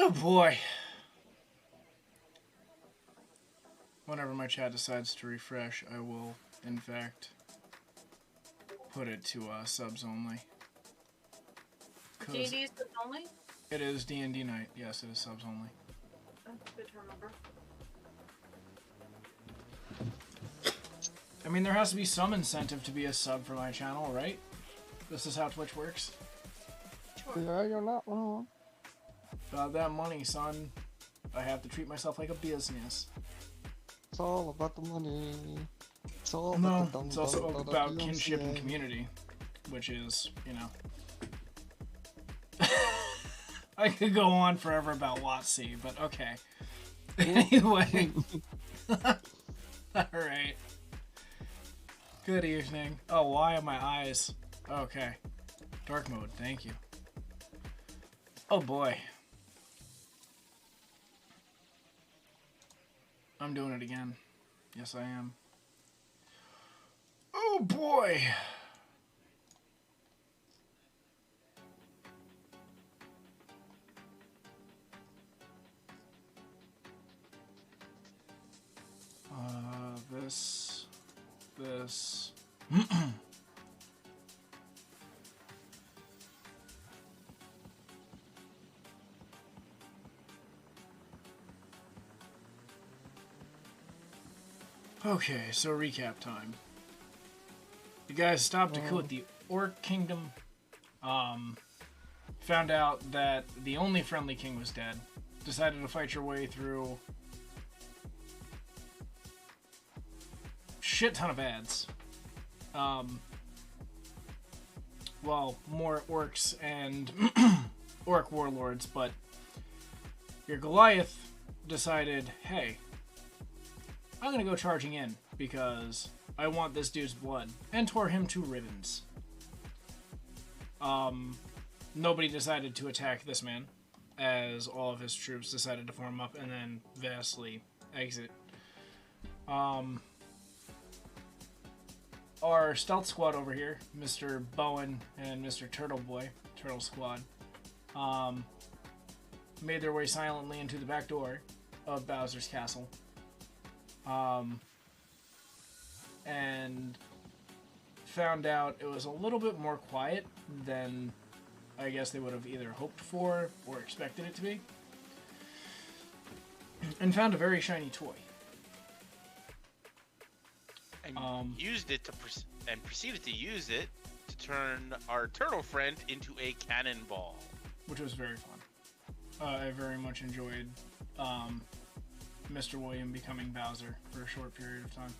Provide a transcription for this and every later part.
Oh boy. Whenever my chat decides to refresh, I will, in fact, put it to subs only. D&D is subs only? It is D&D night. Yes, it is subs only. That's good to remember. I mean, there has to be some incentive to be a sub for my channel, right? This is how Twitch works. Sure. Yeah, you're not wrong. About that money, son. I have to treat myself like a business. It's all about the money. It's all No, about the it's also about kinship and community, which is, you know. I could go on forever about WotC, but okay. Anyway. Alright. Good evening. Oh, why are my eyes? Okay. Dark mode, thank you. Oh boy. I'm doing it again. Yes, I am. Oh boy! This. Okay, so recap time. You guys stopped a coup at the Orc Kingdom. Found out that the only friendly king was dead. Decided to fight your way through shit ton of ads. Well, more orcs and orc warlords, but your Goliath decided, hey, I'm gonna go charging in because I want this dude's blood, and tore him to ribbons. Nobody decided to attack this man, as all of his troops decided to form up and then vastly exit. Our stealth squad over here, Mr. Bowen and Mr. Turtle Boy, Turtle Squad, made their way silently into the back door of Bowser's castle. And found out it was a little bit more quiet than I guess they would have either hoped for or expected it to be. And found a very shiny toy. And used it to and proceeded to use it to turn our turtle friend into a cannonball, which was very fun. I very much enjoyed Mr. William becoming Bowser for a short period of time.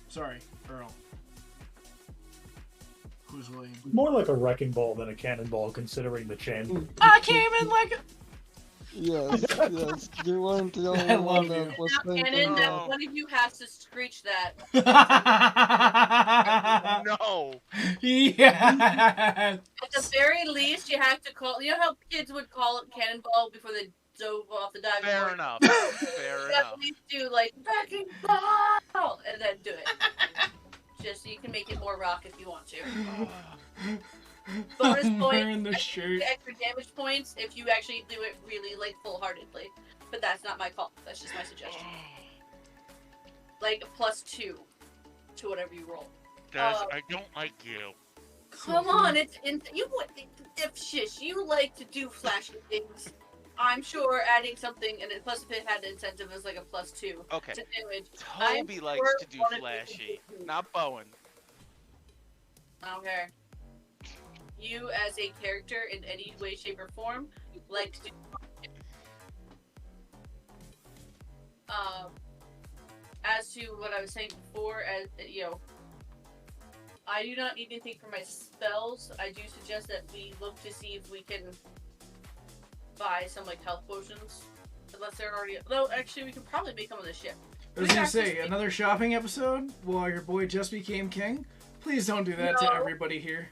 Sorry, Earl. Who's William? More like a wrecking ball than a cannonball, considering the chin. I came in like a... Yes, yes. You weren't the only I love one that you. was Now, thinking Cannon, that. one of you has to screech that. No. Yes. At the very least, you have to call. You know how kids would call it cannonball before they dove off the diving Fair board? enough. You Fair have enough. at least do like wrecking ball and then do it. Just so you can make it more rock if you want to. Bonus I'm wearing point, the shirt. extra damage points if you actually do it really like full-heartedly. But that's not my call. That's just my suggestion. Like a +2 to whatever you roll. Guys, I don't like you. Come on, it's you. Shish, you like to do flashy things. I'm sure adding something, and plus if it had an incentive as like a +2 Okay. to damage. Toby likes sure to do one of you flashy, can do. not Bowen. Okay. You as a character in any way, shape, or form like to do. As to what I was saying before, as you know, I do not need anything for my spells. I do suggest that we look to see if we can buy some like health potions, unless they're already. Though actually, we can probably make them on the ship. I was gonna say, another shopping episode while your boy just became king? Please don't do that to everybody here.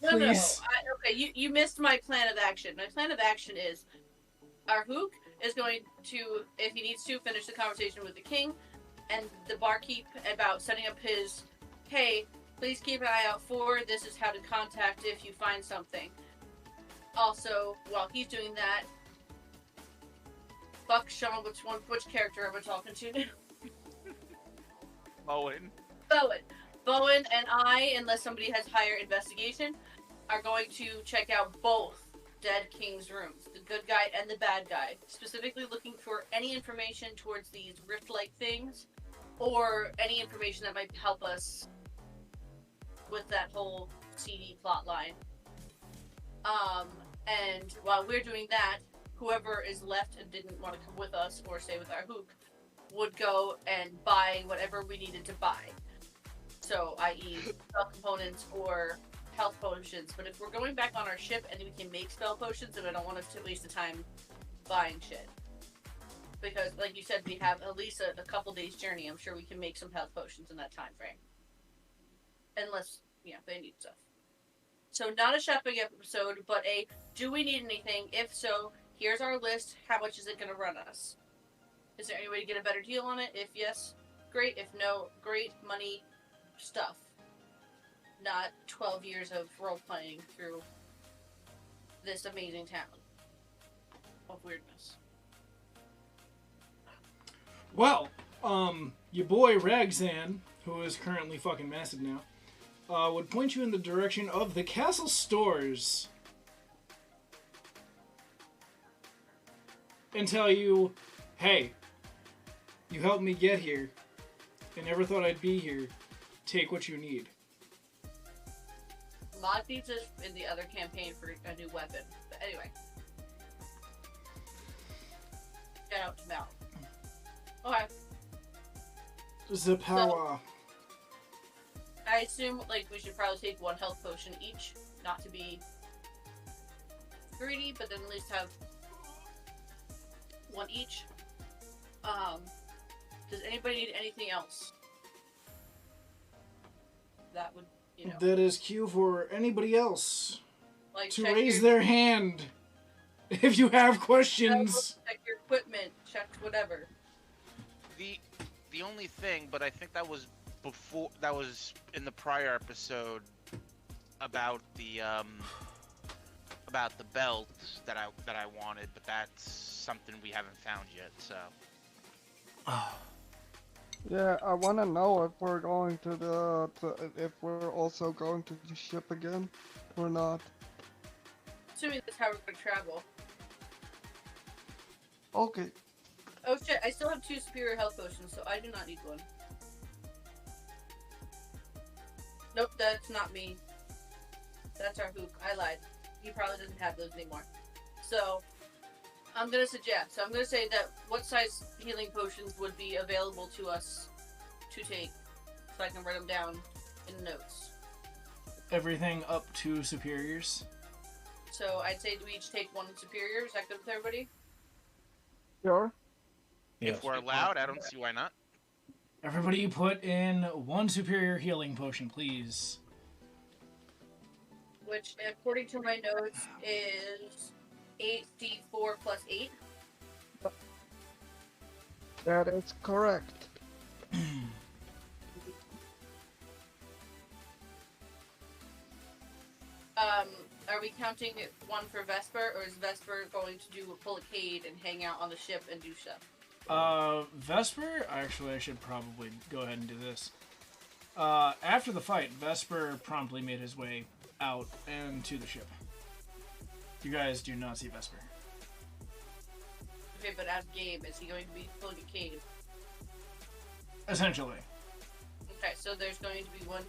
No, Please. no. Okay, you missed my plan of action. My plan of action is our Hook is going to, if he needs to, finish the conversation with the king and the barkeep about setting up his, hey, Please keep an eye out for. This is how to contact if you find something. Also, while he's doing that, fuck Sean, which character am I talking to now? Owen. Bowen and I, unless somebody has higher investigation, are going to check out both Dead King's rooms, the good guy and the bad guy, specifically looking for any information towards these rift-like things, or any information that might help us with that whole CD plot line. And while we're doing that, whoever is left and didn't want to come with us or stay with our hook would go and buy whatever we needed to buy. So, i.e. spell components or health potions. But if we're going back on our ship and we can make spell potions, then I don't want us to waste the time buying shit. Because, like you said, we have at least a couple days journey. I'm sure we can make some health potions in that time frame. Unless, they need stuff. So, not a shopping episode, but a do we need anything? If so, here's our list. How much is it going to run us? Is there any way to get a better deal on it? If yes, great. If no, great. Money, stuff. Not 12 years of role-playing through this amazing town of weirdness. Well, your boy Ragzan, who is currently fucking massive now, would point you in the direction of the castle stores and tell you, hey, you helped me get here. I never thought I'd be here. Take what you need. Mod needs us in the other campaign for a new weapon. But anyway. Shout out to Mal. Okay. The power. I assume, we should probably take one health potion each. Not to be greedy, but then at least have one each. Does anybody need anything else? That would, That is cue for anybody else to check raise their hand if you have questions. Check your equipment, check whatever. The only thing, but I think that was in the prior episode about the belt that I wanted, but that's something we haven't found yet, so. Yeah, I want to know if we're going if we're also going to the ship again, or not. Assuming that's how we're going to travel. Okay. Oh shit, I still have 2 superior health potions, so I do not need one. Nope, that's not me. That's our hook. I lied. He probably doesn't have those anymore. So, I'm going to say that what size healing potions would be available to us to take, so I can write them down in notes. Everything up to superiors. So, I'd say we each take 1 superior. Is that good with everybody? Sure. If we're allowed, I don't see why not. Everybody put in 1 superior healing potion, please. Which, according to my notes, is 8d4 plus 8. That is correct. Are we counting 1 for Vesper, or is Vesper going to pull a Cade and hang out on the ship and do stuff? Vesper, actually I should probably go ahead and do this. After the fight, Vesper promptly made his way out and to the ship. You guys do not see Vesper. Okay, but out of game, is he going to be pulling a Cade? Essentially. Okay, so there's going to be 1,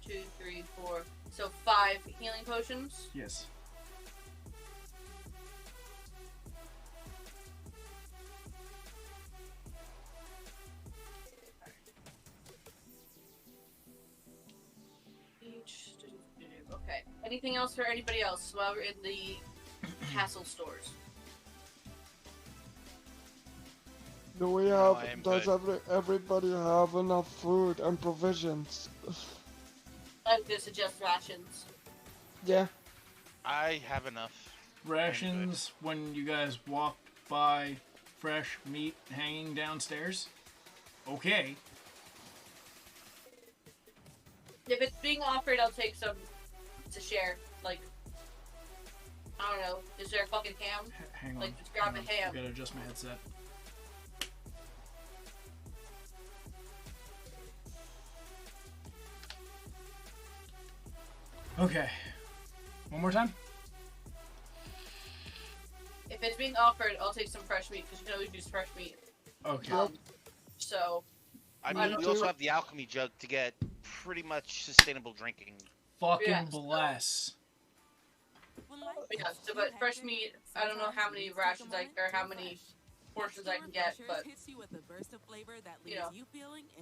2, 3, 4, so 5 healing potions? Yes. Okay. Anything else for anybody else while we're in the castle stores? Do we No, have? I am Does good. everybody have enough food and provisions? I'm going to suggest rations. Yeah. I have enough. Rations when you guys walk by fresh meat hanging downstairs? Okay. If it's being offered, I'll take some to share. Like, I don't know. Is there a fucking ham? Hang on. Like, just grab hang a on. ham. I gotta adjust my headset. Okay. One more time? If it's being offered, I'll take some fresh meat because you can always use fresh meat. Okay. So, I Me mean, we too. also have the alchemy jug to get pretty much sustainable drinking. Fucking Yeah, so- bless. yeah, so, but fresh meat, I don't know how many rations or how many portions I can get, but, you know,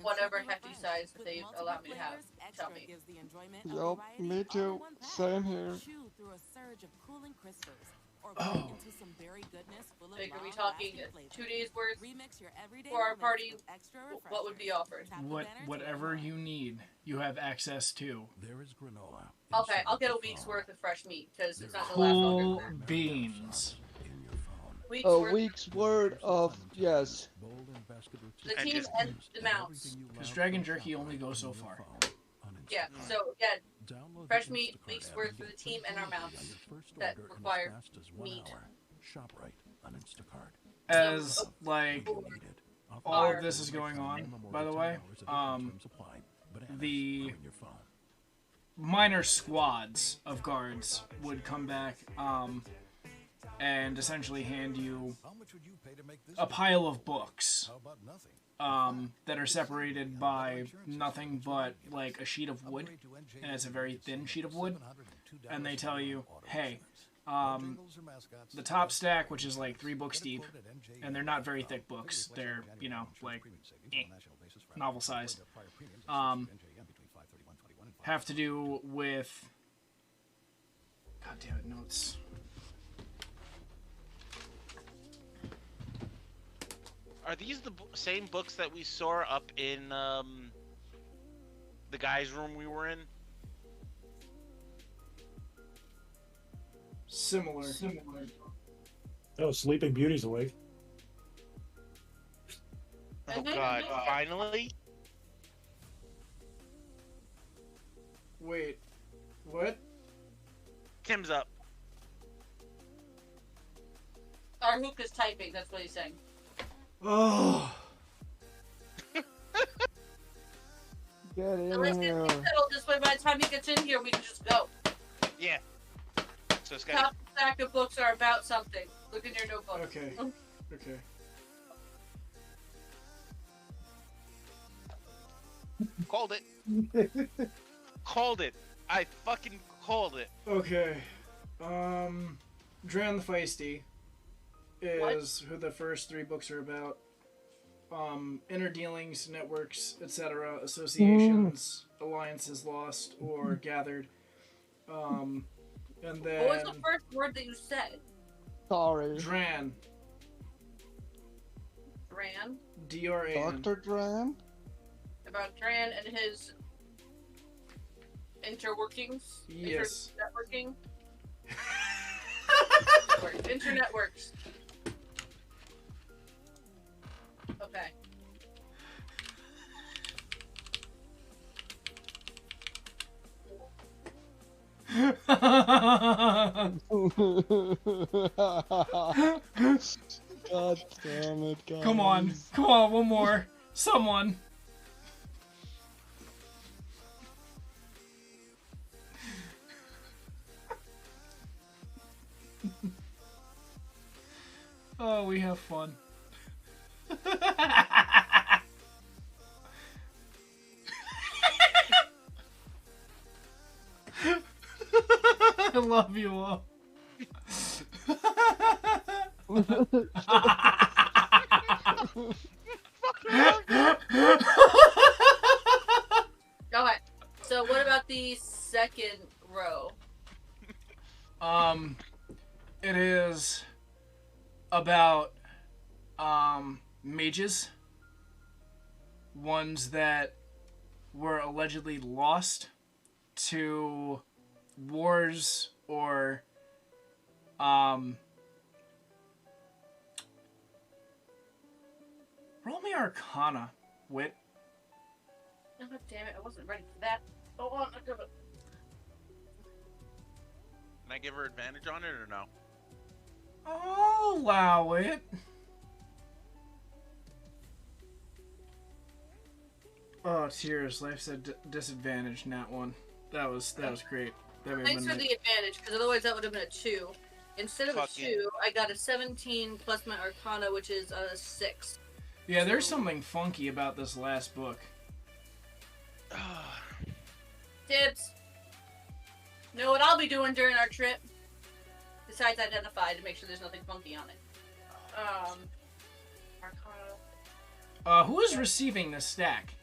whatever hefty size that they allow me to have, tell me. Yup, me too. Same here. Oh. Like, are we talking 2 days worth for our party? What would be offered? Whatever you need, you have access to. There is granola. Okay, I'll get a week's worth of fresh meat because it's not gonna last Cool longer. beans. In your phone. Week's A worth. week's word of yes. Bold and basket routine. The And team just- and the mounts. Because Dragon Jerky only goes so far. Yeah, so again, Download fresh the meat, Instacart week's app worth and for the get team and our mounts your first that order in as require fast as 1 meat. hour. Shop right on Instacart. As, like, You need it. all Are- of this is going on, by the way, the On your phone. minor squads of guards would come back, and essentially hand you a pile of books, that are separated by nothing but, like, a sheet of wood, and it's a very thin sheet of wood, and they tell you, hey, the top stack, which is like 3 books deep, and they're not very thick books, they're, you know, like, novel sized, have to do with, god damn it, notes. Are these the same books that we saw up in the guy's room we were in? Similar. Oh, Sleeping Beauty's awake. Oh god, finally? Wait, what? Tim's up. Arhook is typing, that's what he's saying. Oh, Get So in let's get here. things settled this way. By the time he gets in here, we can just go. Yeah. So it's got Top stack of books are about something. Look in your notebook. okay, okay. called it. Called it. I fucking called it. Okay. Dran the Feisty is who the first 3 books are about. Inner dealings, networks, etc., associations, alliances lost or gathered. And then What was the first word that you said? Sorry. Dran, Dran? D-R-A-N. Dr. Dran? About Dran and his interworkings? Yes. Internetworking? Internet works. Okay. God damn it, guys. Come on, one more. Someone. Oh, we have fun. I love you all. Okay. So what about the second row? It is about, mages. Ones that were allegedly lost to wars or, roll me Arcana, Wit. Oh, God damn it, I wasn't ready for that. Oh, on, I got it. Can I give her advantage on it or no? I'll allow it. Oh, tears. Life's at disadvantage, nat one. That was great. That made Thanks my for night. the advantage, because otherwise that would have been a 2. Instead of Fucking- a 2, I got a 17 plus my Arcana, which is a 6. Yeah, there's something funky about this last book. Dibs. Know what I'll be doing during our trip? Besides identify to make sure there's nothing funky on it. Arcana. Who is receiving this stack?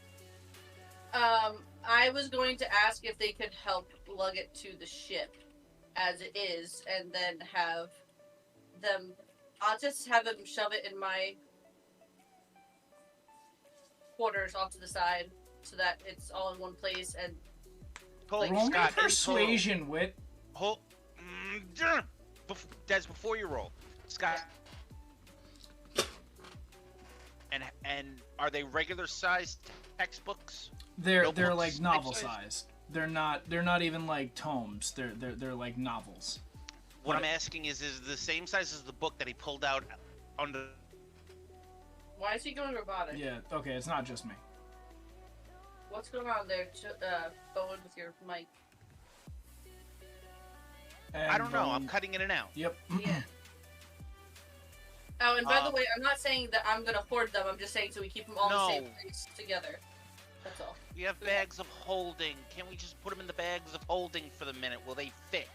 I was going to ask if they could help lug it to the ship as it is, and then have them. I'll just have them shove it in my quarters off to the side so that it's all in one place. And Hold, Roll me Scott, persuasion, Wit. Hold. Des, before you roll, Scott. And are they regular sized textbooks? They're Notebooks, like novel type size? sized. They're not even like tomes. They're like novels. What I'm asking is the same size as the book that he pulled out on the. why is he going robotic? Yeah. Okay, it's not just me. What's going on there, Bowen, with your mic? I don't know. I'm And, cutting in and out. Yep. Yeah. Oh, and by the Um, way, I'm not saying that I'm gonna hoard them. I'm just saying so we keep them all in the same No. place together. That's all. We have bags of holding. Can't we just put them in the bags of holding for the minute? Will they fit?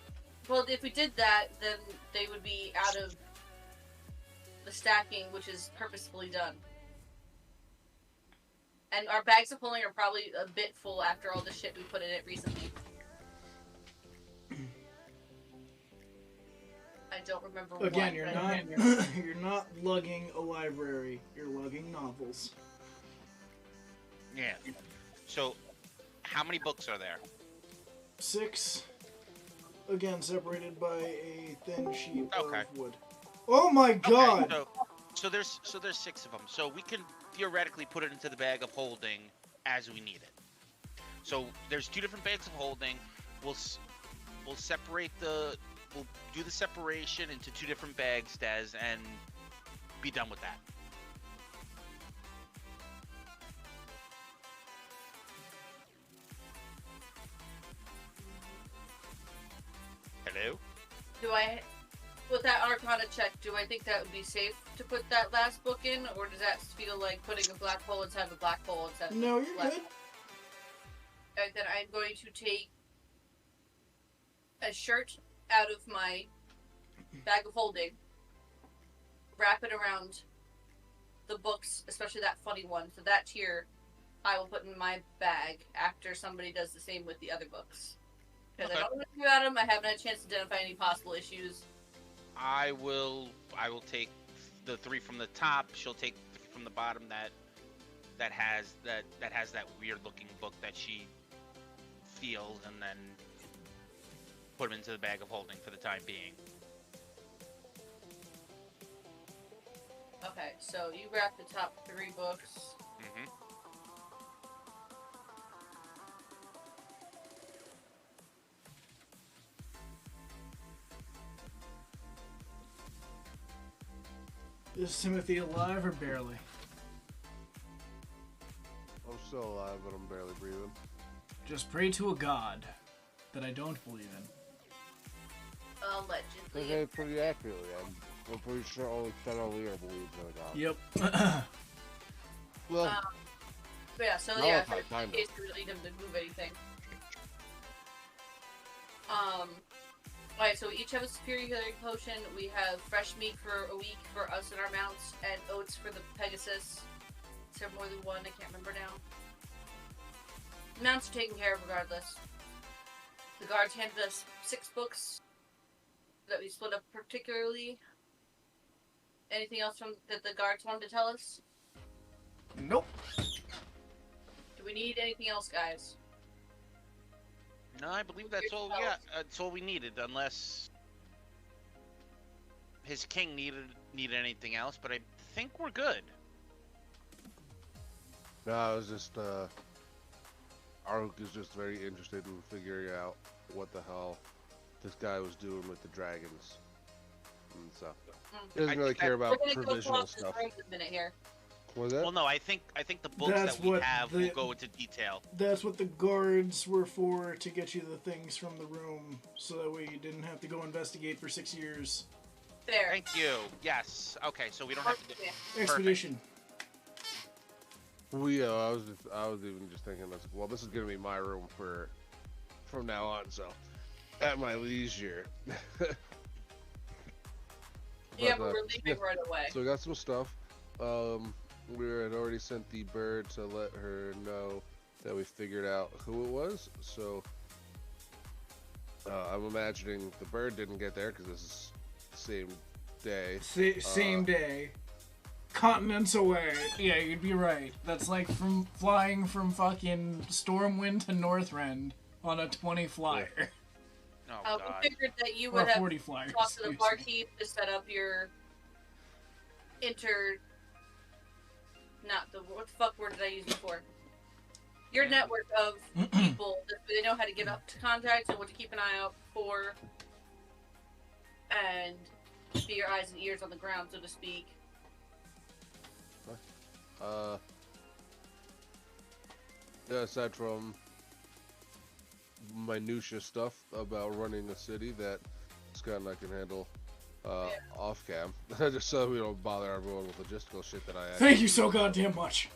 Well, if we did that, then they would be out of the stacking, which is purposefully done. And our bags of holding are probably a bit full after all the shit we put in it recently. I don't remember Again, what, you're but- not you're not lugging a library. You're lugging novels. Yeah. So, how many books are there? 6. Again, separated by a thin sheet Okay. of wood. Oh my god! Okay, so there's 6 of them. So we can theoretically put it into the bag of holding as we need it. So there's 2 different bags of holding. We'll separate we'll do the separation into 2 different bags, Des, and be done with that. Hello? Do I, with that Arcana check, do I think that would be safe to put that last book in, or does that feel like putting a black hole inside of a black hole instead of No, a you're black good. hole? Alright, then I'm going to take a shirt out of my bag of holding, wrap it around the books, especially that funny one. So that tier, I will put in my bag after somebody does the same with the other books. Because I Okay. don't know anything about them, I haven't had a chance to identify any possible issues. I will take the 3 from the top. She'll take 3 from the bottom that has that weird looking book that she feels, and then put them into the bag of holding for the time being. Okay, so you grab the top 3 books. Mm-hmm. Is Timothy alive or barely? I'm still alive, but I'm barely breathing. Just pray to a god that I don't believe in. Allegedly. Okay, pretty accurately. I'm pretty sure only Chandelier believes in a god. Yep. Well, But yeah, so No, yeah, it's not in time case we really need them to move anything. Alright, so we each have a superior healing potion. We have fresh meat for a week for us and our mounts, and oats for the Pegasus. Is there more than one? I can't remember now. Mounts are taken care of regardless. The guards handed us 6 books that we split up particularly. Anything else from that the guards wanted to tell us? Nope. Do we need anything else, guys? No, I believe that's all we got. That's all we needed, unless his king needed anything else. But I think we're good. no, it was just Aruk is just very interested in figuring out what the hell this guy was doing with the dragons and stuff. He doesn't I really think care We're about gonna go provisional across this stuff. room in a minute here. What was that? Well, no, I think the books That's that we what have the- will go into detail. That's what the guards were for, to get you the things from the room, so that way you didn't have to go investigate for 6 years. There. Thank you. Yes. Okay, so we don't have to do. Yeah. Expedition. Well, yeah, I was even just thinking, this, well, this is gonna be my room from now on, so at my leisure. Yeah, But, but we're leaving right away. So we got some stuff. We had already sent the bird to let her know that we figured out who it was. So I'm imagining the bird didn't get there because this is the same day. Same day. Continents away. Yeah, you'd be right. That's like from flying from fucking Stormwind to Northrend on a 20 flyer. Oh We God. figured that you Or would have 40 flyers. talked to the excuse me. barkeep to set up your what the fuck word did I use before? Your network of people that they know how to get up to contacts and what to keep an eye out for, and be your eyes and ears on the ground, so to speak. Yeah, aside from minutia stuff about running a city that Scott and I can handle off cam, just so we don't bother everyone with logistical shit that I Thank you so goddamn much.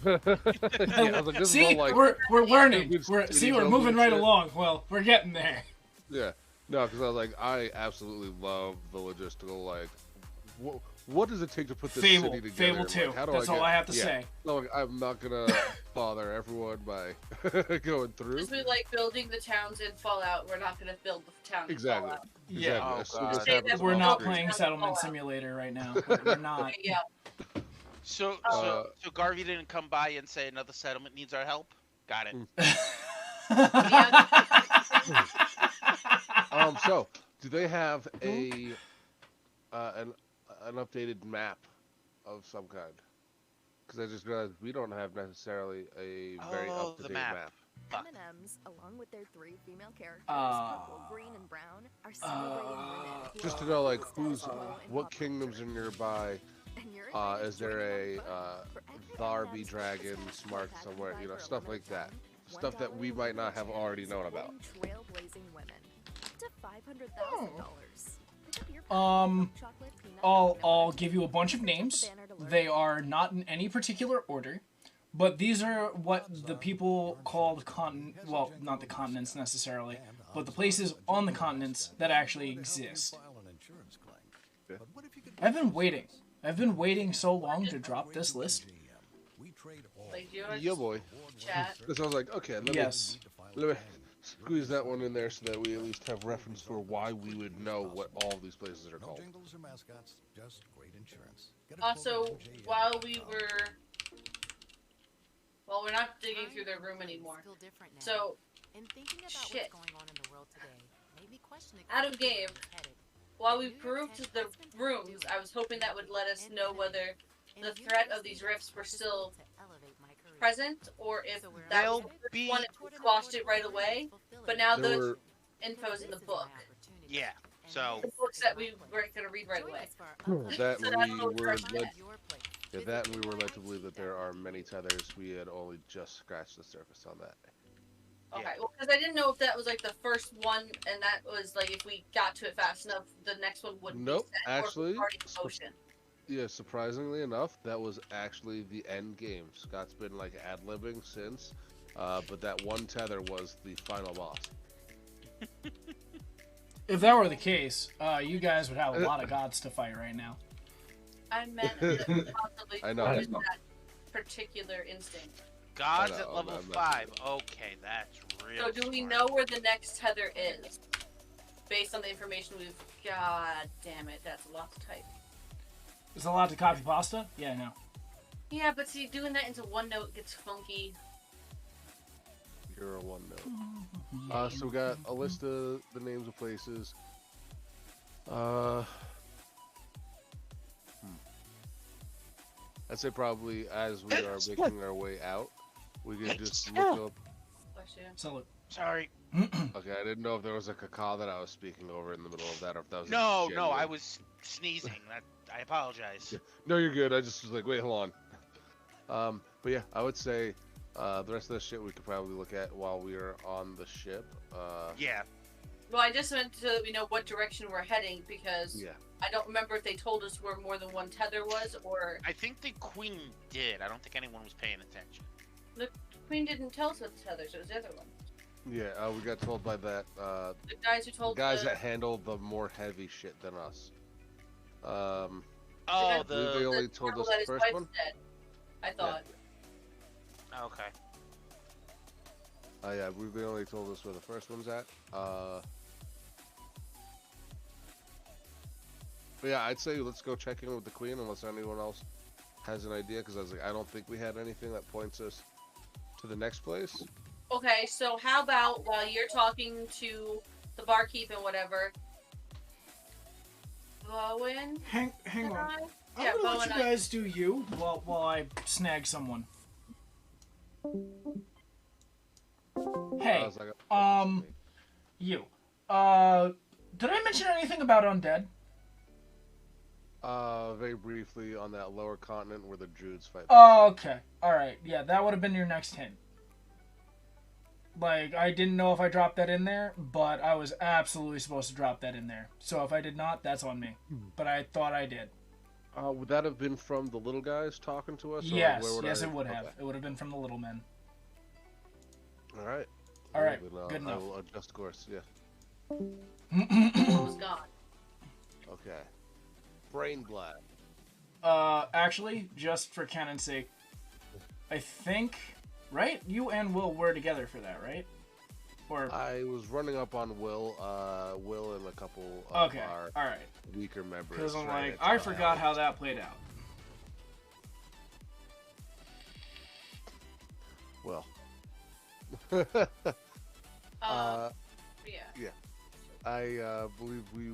yeah, I was like, this is See, all like, we're learning. good We're city we're building moving right shit. along. Well, we're getting there. yeah, no, because I was like, I absolutely love the logistical, like, what does it take to put this Fable, city together? Fable Like, 2. how do That's all get- I have to yeah. say. No, like, I'm not gonna bother everyone by going through. Just we like building the towns in Fallout. We're not going to build the towns Exactly. in Fallout. Yeah. Exactly. Oh, As soon God. as this Say happens that on We're the not street. playing Fallout. Settlement Simulator right now. We're not. Okay, yeah. So Garvey didn't come by and say another settlement needs our help. Got it. So, do they have an updated map of some kind? Because I just realized we don't have necessarily a very Oh, up to the date map. map. Fuck. M&Ms, along with their 3 female characters, purple, green, and brown, are celebrating women who Just to are know, like, status quo in what pop kingdoms are culture. nearby. And you're invited Is to join there the a club. For every Tharby M&Ms dragon purchased, marked you somewhere? can You know, buy for a stuff like limited that. time, Stuff that we $1 might not have wheelchair already known about. supporting trailblazing women. Up to $500,000. Pick up your pack of chocolate, peanut, I'll vanilla, give you a bunch of click the names. banner to learn They more. are not in any particular order, but these are what the people called well, not the continents necessarily, but the places on the continents that actually exist. I've been waiting. I've been waiting so long to drop this list. Like, do you want to Yeah, boy. chat? Because I was like, okay, Yes. let me squeeze that one in there so that we at least have reference for why we would know what all of these places are called. Also, while we're not digging through their room anymore. So, shit. Out of game. While we perused the rooms, I was hoping that would let us know whether the threat of these rifts were still present, or if that They'll was the be- one and we squashed it right away. But now There those were info's in the book. Yeah. So The books that we weren't going to read right away. that So and that's we what we're were trying to led, get. yeah, that and we were led to believe that there are many tethers. We had only just scratched the surface on that. Okay, well, because I didn't know if that was like the first one, and that was like if we got to it fast enough, the next one wouldn't Nope, be set, or if it was actually, already in motion. Yeah, surprisingly enough, that was actually the end game. Scott's been like ad-libbing since, but that one tether was the final boss. If that were the case, you guys would have a lot of gods to fight right now. I meant that possibly I know. was that particular instinct. God's I know, at level I'm not- 5. Okay, that's real. So do we smart. know where the next tether is? Based on the information we've... God damn it, that's a lot to type. Is it allowed to copy pasta? Yeah, no. Yeah, but see, doing that into OneNote gets funky. You're a one note. So we got a list of the names of places. I'd say probably as we are making our way out, we could just look up Bless you. Salute. Sorry. Okay, I didn't know if there was a caca that I was speaking over in the middle of that, or if that was No, genuine. I was sneezing. I apologize. Yeah. No, you're good. I just was like, wait, hold on. But yeah, I would say the rest of the shit we could probably look at while we are on the ship. Yeah. Well, I just meant so that we know what direction we're heading because Yeah. I don't remember if they told us where more than one tether was or I think the queen did. I don't think anyone was paying attention. the Queen didn't tell us what the tethers. It was the other one. Yeah, we got told by that The guys who the told guys that handle the more heavy shit than us. Oh, I believe they the only told Marvel us that the his first wife's one. dead. I thought. okay. Yeah, I believe they only told us where the first one's at. But yeah, I'd say let's go check in with the queen unless anyone else has an idea, because I was like, I don't think we had anything that points us to the next place. Okay, so how about while you're talking to the barkeep and whatever, Bowen? Hang and on. I? I'm Yeah, gonna Bowen let you and I. guys do you while I snag someone. I Hey, was like, you. Did I mention anything about undead? very briefly on that lower continent where the Druids fight. Oh, okay. Alright, yeah, that would have been your next hint. Like, I didn't know if I dropped that in there, but I was absolutely supposed to drop that in there. So if I did not, that's on me. But I thought I did. Would that have been from the little guys talking to us? or Yes, where would yes, I... it would have. Okay. It would have been from the little men. All right. Alright, Then, good I enough. will adjust course, yeah. What was gone? Okay. Brain blast. Actually, just for canon's sake, I think, right? You and Will were together for that, right? Or I was running up on Will, Will and a couple of okay, our all right. weaker members. Because I'm trying like, to I tell forgot Alex. how that played out. Well. Yeah. I believe we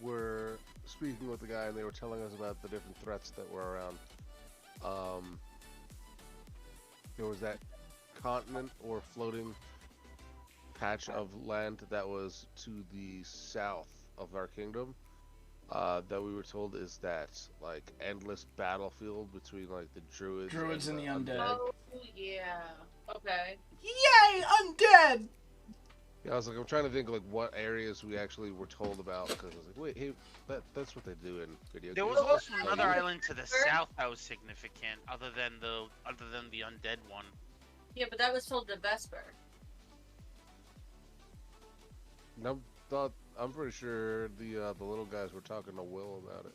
were speaking with the guy, and they were telling us about the different threats that were around. There was that continent or floating patch of land that was to the south of our kingdom. That we were told is that like endless battlefield between like the druids And the undead. Oh, yeah. Okay. Yay, undead! Yeah, I was like, I'm trying to think like what areas we actually were told about, because I was like, wait, hey, that's what they do in video There games. was also Oh, another yeah. island to the south that was significant, other than the undead one. Yeah, but that was told to Vesper. No, I'm pretty sure the little guys were talking to Will about it.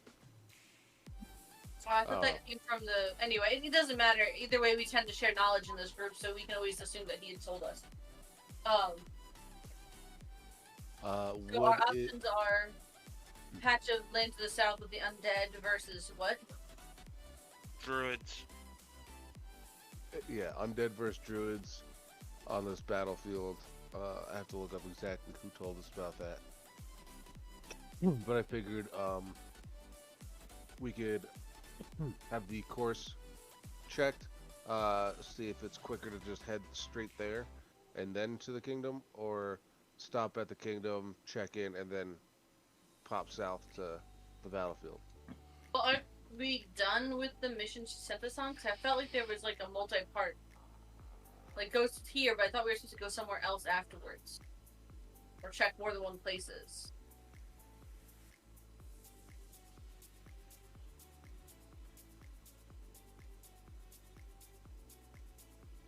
So I thought Oh. that came from the. Anyway, it doesn't matter. Either way, we tend to share knowledge in this group, so we can always assume that he had told us. So Would our it, options are patch of land to the south with the undead versus what? Druids. yeah, undead versus druids on this battlefield. I have to look up exactly who told us about that. But I figured we could have the course checked, see if it's quicker to just head straight there and then to the kingdom, or stop at the kingdom, check in, and then pop south to the battlefield. Well, aren't we done with the mission she sent us on? Because I felt like there was like a multi-part. Like, goes here, but I thought we were supposed to go somewhere else afterwards. Or check more than one places.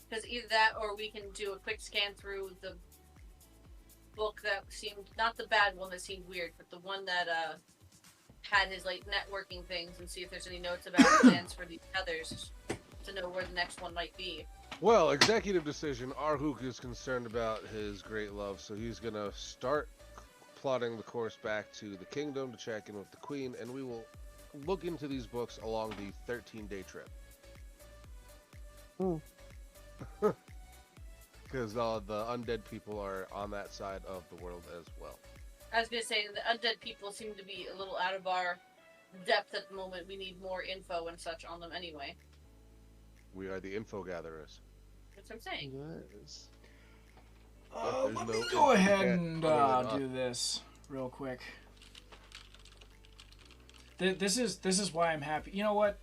Because either that, or we can do a quick scan through the book that seemed, not the bad one that seemed weird, but the one that had his like networking things, and see if there's any notes about plans for these others to know where the next one might be. Well, executive decision. Arhuk is concerned about his great love, so he's gonna start plotting the course back to the kingdom to check in with the queen, and we will look into these books along the 13-day trip. Hmm. Because the undead people are on that side of the world as well. I was gonna say the undead people seem to be a little out of our depth at the moment. We need more info and such on them anyway. We are the info gatherers. That's what I'm saying. Yes. Let there's me no go if you ahead can't, and other than do this real quick. This is why I'm happy. You know what?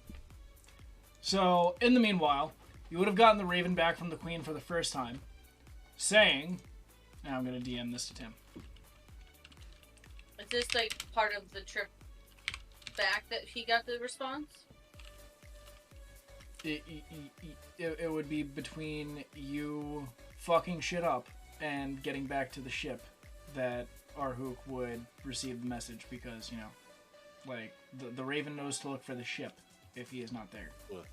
So, in the meanwhile, you would have gotten the Raven back from the Queen for the first time, saying, and I'm going to DM this to Tim. Is this like part of the trip back that he got the response? It would be between you fucking shit up and getting back to the ship that Arhuk would receive the message because, you know, like, the Raven knows to look for the ship if he is not there. What?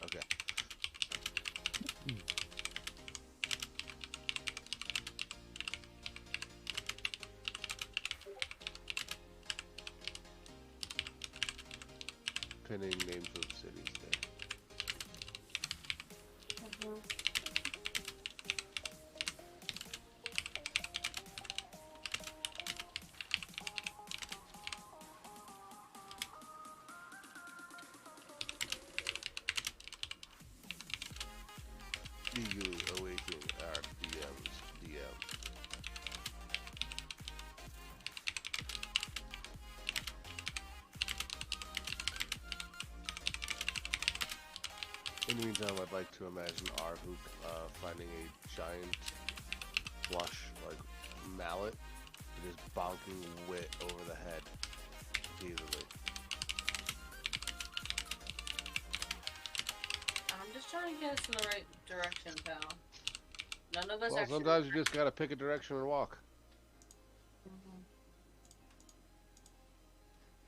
Okay. Pinning names of cities there. Eagerly awaiting our DM's DM. In the meantime, I'd like to imagine Arhuk finding a giant flush, like, mallet and just bonking Wit over the head easily. I'm just trying to get us in the right direction, pal. None of us Well, actually. sometimes you just gotta pick a direction and walk.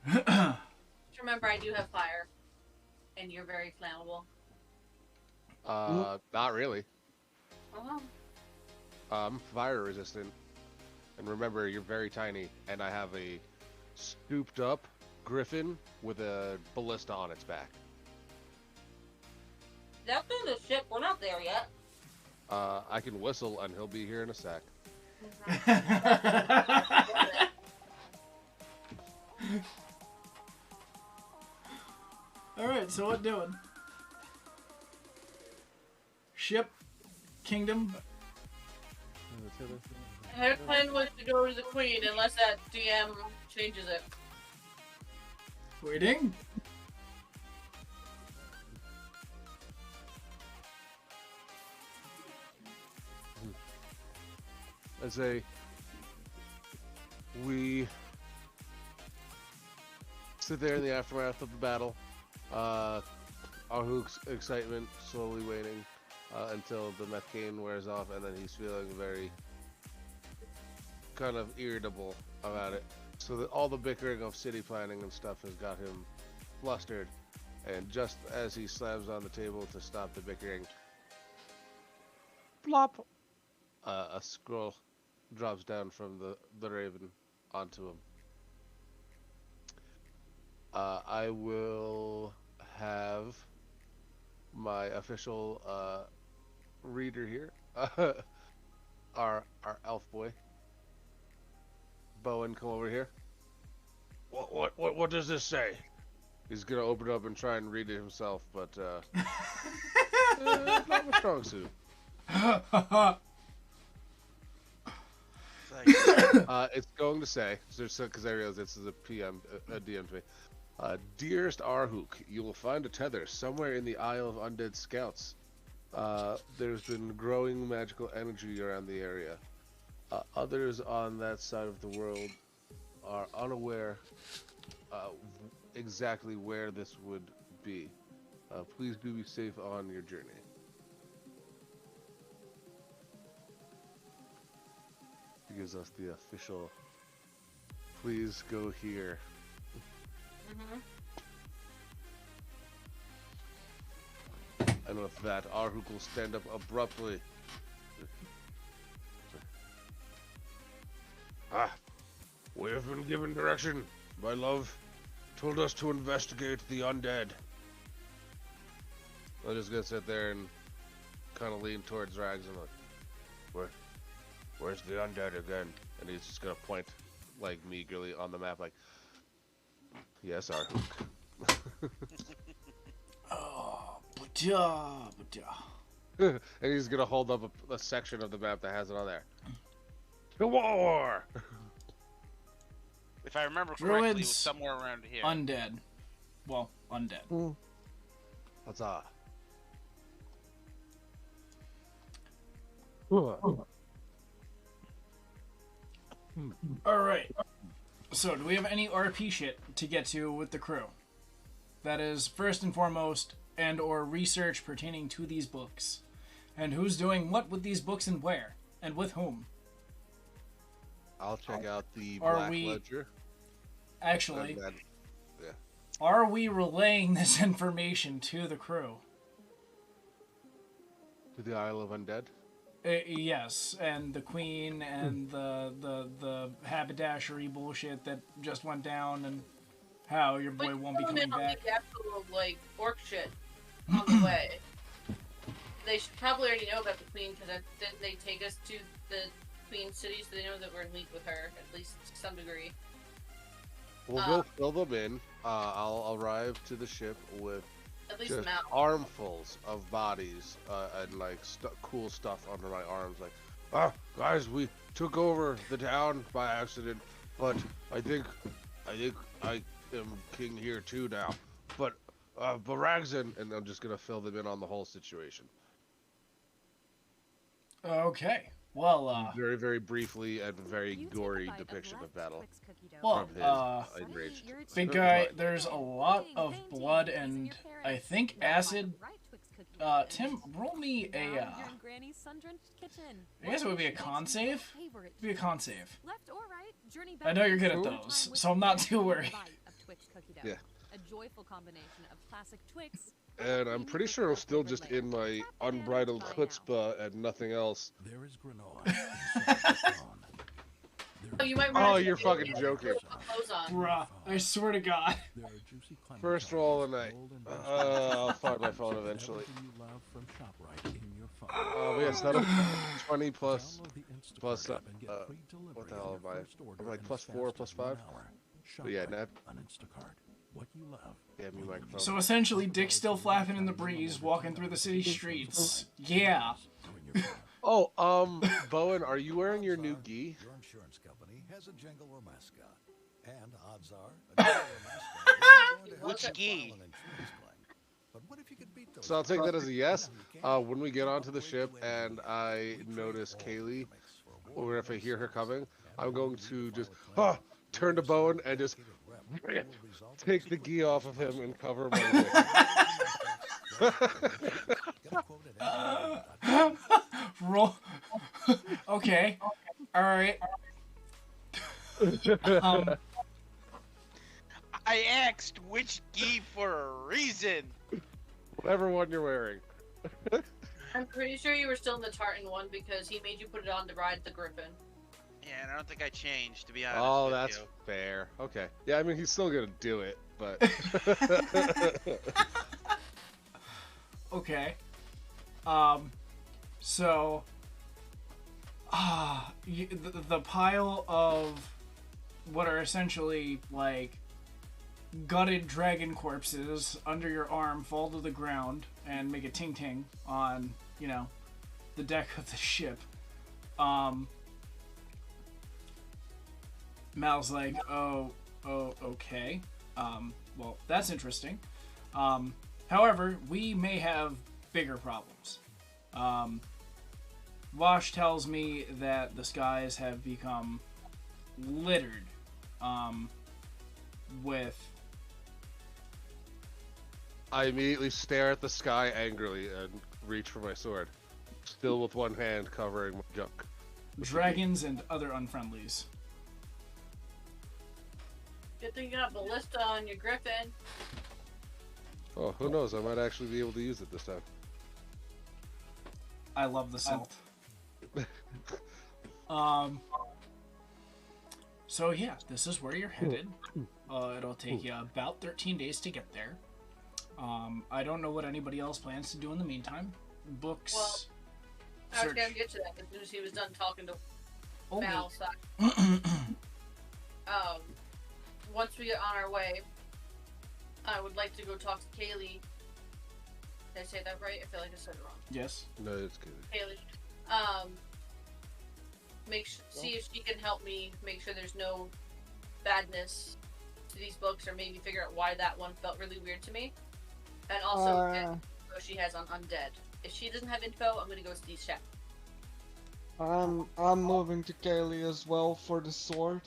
Just remember, I do have fire, and you're very flammable. Not really. Uh-huh. Fire resistant. And remember, you're very tiny, and I have a scooped up griffin with a ballista on its back. That's in the ship. We're not there yet. I can whistle, and he'll be here in a sec. Alright, so what doing? Ship, kingdom. Her plan was to go to the Queen unless that DM changes it. Waiting. I say, we sit there in the aftermath of the battle. Arhuk's excitement slowly waning until the methane wears off, and then he's feeling very kind of irritable about it. So that all the bickering of city planning and stuff has got him flustered. And just as he slams on the table to stop the bickering, plop! A scroll drops down from the Raven onto him. I will have my official reader here, our elf boy, Bowen, come over here. What does this say? He's gonna open it up and try and read it himself, but it's not my strong suit. It's going to say, because I realize this is a DM to me. Dearest Arhuk, you will find a tether somewhere in the Isle of Undead Scouts. There's been growing magical energy around the area. Others on that side of the world are unaware exactly where this would be. Please do be safe on your journey. He gives us the official, please go here. And with that, Arhuk will stand up abruptly. We have been given direction by love told us to investigate the undead. I'm just gonna sit there and kind of lean towards Rags and like, where's the undead again? And he's just gonna point, like, meagerly on the map, like, yes, our hook. Oh, but And he's gonna hold up a section of the map that has it on there. The war! If I remember correctly, it was Druids, somewhere around here. undead. Well, undead. Huzzah. Alright. So, do we have any RP shit to get to with the crew? That is, first and foremost, and or research pertaining to these books. And who's doing what with these books and where? And with whom? I'll check out the Are Black we- Ledger. Actually, and then- are we relaying this information to the crew? to the Isle of Undead. Yes, and the Queen and the haberdashery bullshit that just went down, and how your boy won't be coming back. The actual, like, orc shit on the way. They should probably already know about the Queen, because didn't they take us to the Queen city, so they know that we're in league with her, at least to some degree. We'll go fill them in. I'll arrive to the ship with At least just Mal. armfuls of bodies and like cool stuff under my arms. Like, guys, we took over the town by accident, but I think I am king here too now. But Baragzan, and I'm just gonna fill them in on the whole situation. Okay. Well, Very, very briefly and very You take a gory bite depiction of Left battle Twix cookie dough. Well, from his enraged. big guy, there's a lot of blood and I think acid. Tim, roll me a, I guess it would be a con save? It'd be a con save. Left or right, journey I back know to you're good the at time those, with so I'm not one too worried. bite of Twix cookie dough. Yeah. A joyful combination of classic Twix. And I'm pretty sure I'm still just in my unbridled chutzpah and nothing else. There is granola. inside the phone. Oh, you might Oh, want you're fucking joking. clothes on. Bruh, I swear to God. There are juicy clementines, First roll of the night. gold and I'll find my phone eventually. everything you love from ShopRite in your phone. Oh, yeah, set up 20 plus. Download the Instacart plus, app and get free what delivery the hell on your am I? first order I'm like in plus as 4, fast plus as 1 5. hour. But yeah, ShopRite Nat. on Instacart. What you love. Yeah, me microphone. So essentially, Dick's still flapping in the breeze, walking through the city streets. Yeah. Or in your phone. Oh, Bowen, are you wearing your new gi? Your insurance company has a jingle or mascot. And odds are, a jingle or mascot is going to help Which you gi? file an insurance claim. But what if you could beat those So I'll take that as a yes. You can. When we get onto the ship and I notice Kaylee, or if I hear her coming, I'm going to just turn to Bowen and just take the gi off of him and cover my dick. Roll. Okay. Alright. I asked which gi for a reason. Whatever one you're wearing. I'm pretty sure you were still in the tartan one because he made you put it on to ride the griffin. Yeah, and I don't think I changed, to be honest. Oh, with that's you. fair. Okay. Yeah, I mean, he's still gonna do it, but... Okay. So... the pile of what are essentially, like, gutted dragon corpses under your arm fall to the ground and make a ting-ting on, you know, the deck of the ship. Mal's like, oh, okay. Well, that's interesting. However, we may have bigger problems. Wash tells me that the skies have become littered with... I immediately stare at the sky angrily and reach for my sword, still with one hand covering my junk. dragons and other unfriendlies. Good thing you got ballista on your griffin. Oh, who knows? I might actually be able to use it this time. I love the salt. So yeah, this is where you're headed. It'll take you about 13 days to get there. I don't know what anybody else plans to do in the meantime. Books. Well, I was search. gonna get to that as soon as he was done talking to Oh, Val. So, once we get on our way, I would like to go talk to Kaylee. Did I say that right? I feel like I said it wrong. yes. No, it's good. Kaylee. See if she can help me make sure there's no badness to these books, or maybe figure out why that one felt really weird to me. And also get info she has on undead. If she doesn't have info, I'm gonna go see Shep. I'm moving to Kaylee as well for the sword.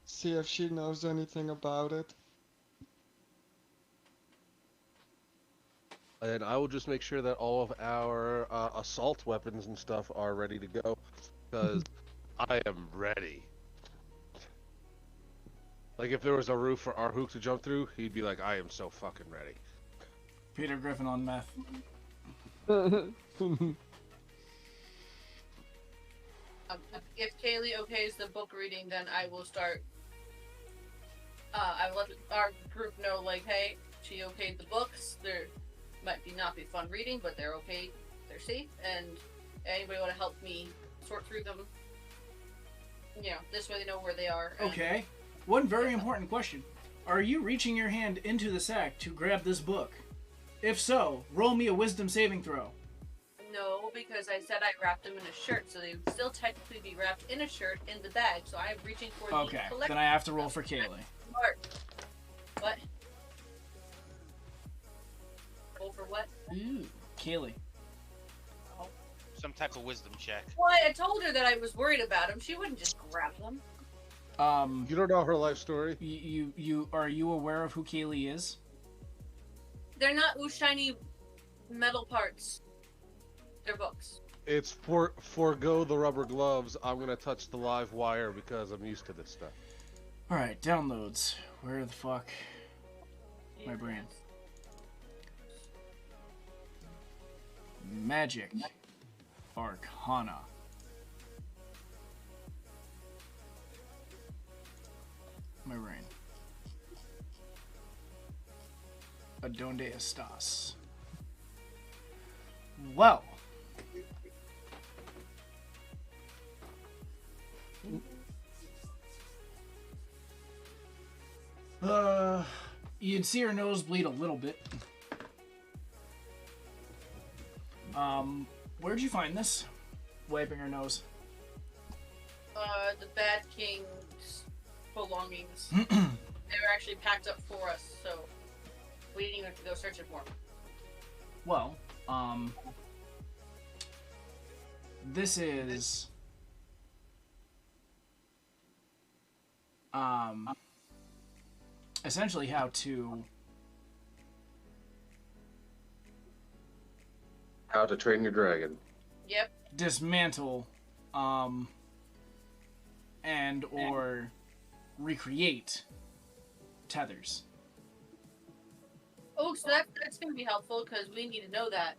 See if she knows anything about it. And I will just make sure that all of our assault weapons and stuff are ready to go, because I am ready. Like, if there was a roof for Arhook to jump through, he'd be like, I am so fucking ready. Peter Griffin on meth. If Kaylee okays the book reading, then I will start. I will let our group know, like, hey, she okayed the books. There might not be fun reading, but they're okay. They're safe, and anybody want to help me sort through them? You know, this way they know where they are. and- Okay. One very important question. Are you reaching your hand into the sack to grab this book? If so, roll me a wisdom saving throw. No, because I said I wrapped them in a shirt, so they would still technically be wrapped in a shirt in the bag. So I'm reaching for the Okay, collection. then I have to roll for Kaylee. Smart. What? Roll for what? Ooh, Kaylee. Some type of wisdom check. Well, I told her that I was worried about him. She wouldn't just grab them. You don't know her life story? You are you aware of who Kaylee is? They're not shiny metal parts. They're books. It's forego the rubber gloves. I'm gonna touch the live wire because I'm used to this stuff. All right, downloads. Where the fuck? My brain. Magic. Arcana. My brain. Adonde estás? Well. You'd see her nose bleed a little bit. Where'd you find this? Wiping her nose. The Bad King's belongings. They were actually packed up for us, so we didn't even have to go searching for them. Well, this is essentially how to Train Your Dragon. Yep. dismantle and or recreate tethers. Oh, so that's going to be helpful because we need to know that.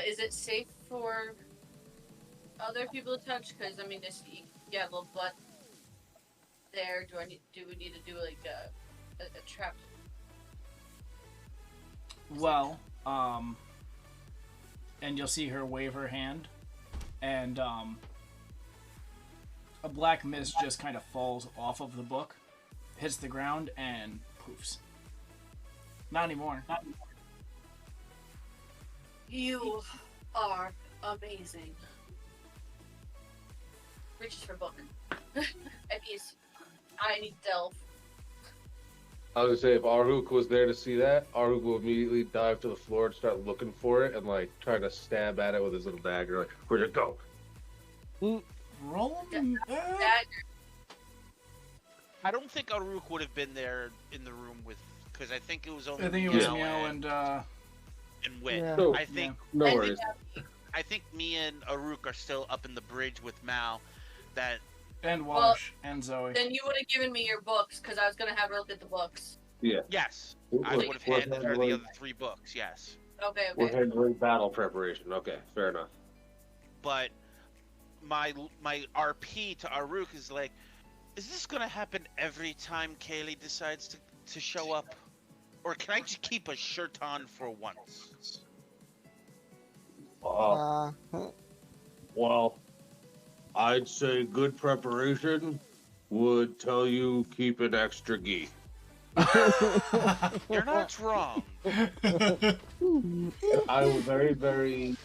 Is it safe for other people to touch? Because I mean, this a little blood there. Do we need to do like a trap? Well, and you'll see her wave her hand, and a black mist just kind of falls off of the book, hits the ground, and poofs. Not anymore. You are amazing. Reaches for book. I need delve. I was gonna say, if Arhook was there to see that, Arhook will immediately dive to the floor and start looking for it and like trying to stab at it with his little dagger. Like, where'd it go? Roll I don't think Aruk would have been there in the room with, because I think it was only I think it was Meow Meow and Wit. Yeah. No, I think no worries. I think me and Aruk are still up in the bridge with Mao. That and Wash and Zoe. Then you would have given me your books because I was gonna have her look at the books. Yeah. yes, I We're- would have we're handed her the handling- other 3 books. Yes, Okay. We're handling battle preparation. Okay, fair enough. but my RP to Aruk is like, Is this gonna happen every time Kaylee decides to show up? Or can I just keep a shirt on for once? Well, I'd say good preparation would tell you keep an extra gi. You're not wrong. I was very, very.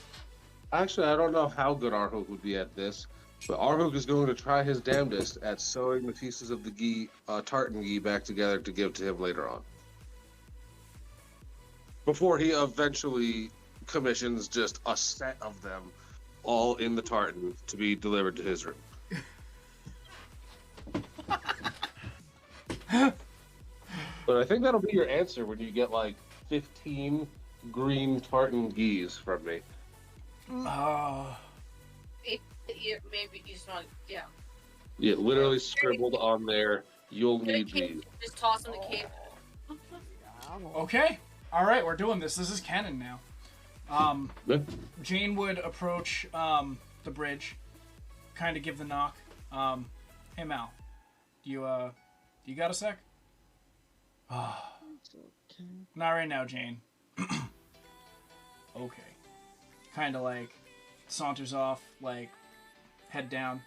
Actually, I don't know how good Arhook would be at this, but Arhook is going to try his damnedest at sewing the pieces of the gi, tartan gi, back together to give to him later on. Before he eventually commissions just a set of them, all in the tartan, to be delivered to his room. But I think that'll be your answer when you get like 15 green tartan gis from me. Maybe you just want, yeah. Yeah, literally scribbled on there. You'll need these. Just toss them the cave. Okay. All right, we're doing this. This is canon now. Jane would approach the bridge, kind of give the knock. Hey Mal, you got a sec? Not right now, Jane. Okay. Kind of like saunters off, like head down.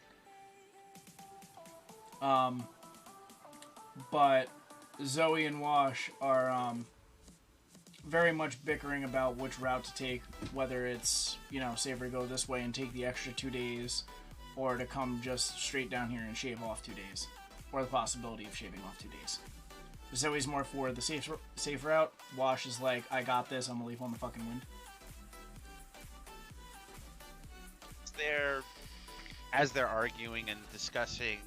But Zoe and Wash are very much bickering about which route to take, whether it's, safer to go this way and take the extra 2 days, or to come just straight down here and shave off 2 days, or the possibility of shaving off 2 days. Zoe's more for the safe route. Wash is like, I got this, I'm gonna leave on the fucking wind. As they're arguing and discussing,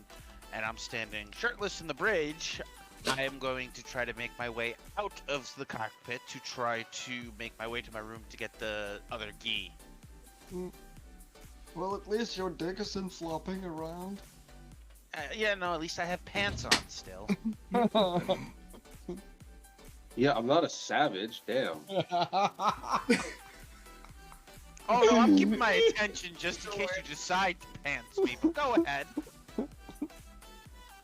and I'm standing shirtless in the bridge, I am going to try to make my way out of the cockpit to try to make my way to my room to get the other gi. Well, at least your dick isn't flopping around. Yeah, no, at least I have pants on still. Yeah, I'm not a savage. Damn. Oh no, I'm keeping my attention just in case you decide to pants me, but go ahead.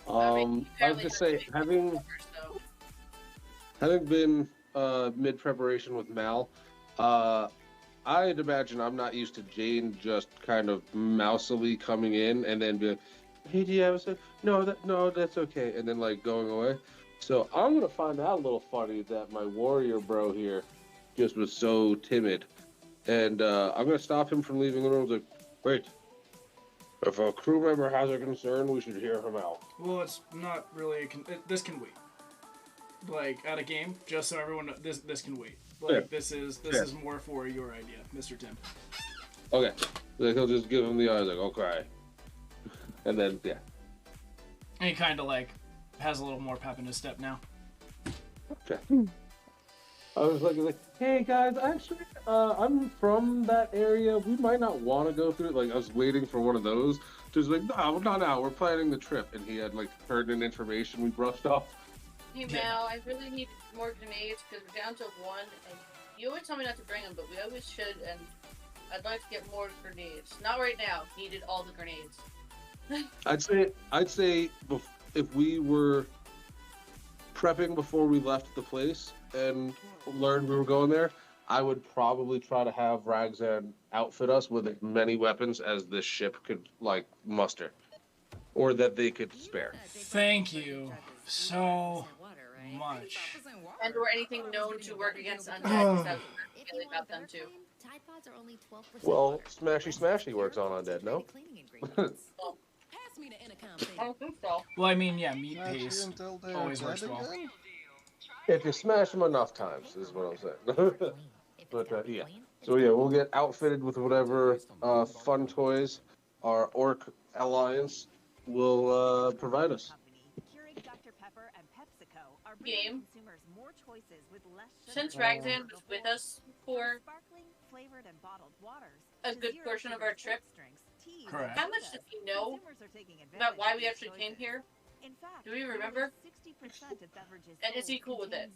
I was just say, having been mid preparation with Mal, I'd imagine I'm not used to Jane just kind of mousily coming in and then be like, hey, do you have a sec? No, that's okay, and then like going away. So I'm gonna find that a little funny that my warrior bro here just was so timid, and I'm gonna stop him from leaving the room. Like, wait. If a crew member has a concern, we should hear him out. Well, it's not really this can wait. Like at a game, just so everyone this can wait. Like Yeah. this is more for your idea, Mr. Tim. Okay. Like, he'll just give him the eyes, like, okay. And then, yeah. And he kind of like has a little more pep in his step now. Okay. I was like, hey guys, actually, I'm from that area. We might not want to go through it. Like, I was waiting for one of those. Just like, no, not now. We're planning the trip. And he had like pertinent information we brushed off. Hey Mal, I really need more grenades because we're down to one. And you always tell me not to bring them, but we always should. And I'd like to get more grenades. Not right now. Needed all the grenades. I'd say if we were prepping before we left the place and learned we were going there, I would probably try to have Ragzan outfit us with as many weapons as this ship could like muster, or that they could spare. Thank you so much. And or anything known to work against undead, because that's really about them too. Well, Smashy works on undead, no? I don't think so. Well, I mean, yeah, meat Actually, paste until they're always dead works well. again? If you smash them enough times, is what I'm saying. But yeah. So yeah, we'll get outfitted with whatever fun toys our Orc Alliance will provide us. Game. Since Ragzan was with us for a good portion of our trip, Correct. how much does he know about why we actually came here? Do we remember? And is he cool with it?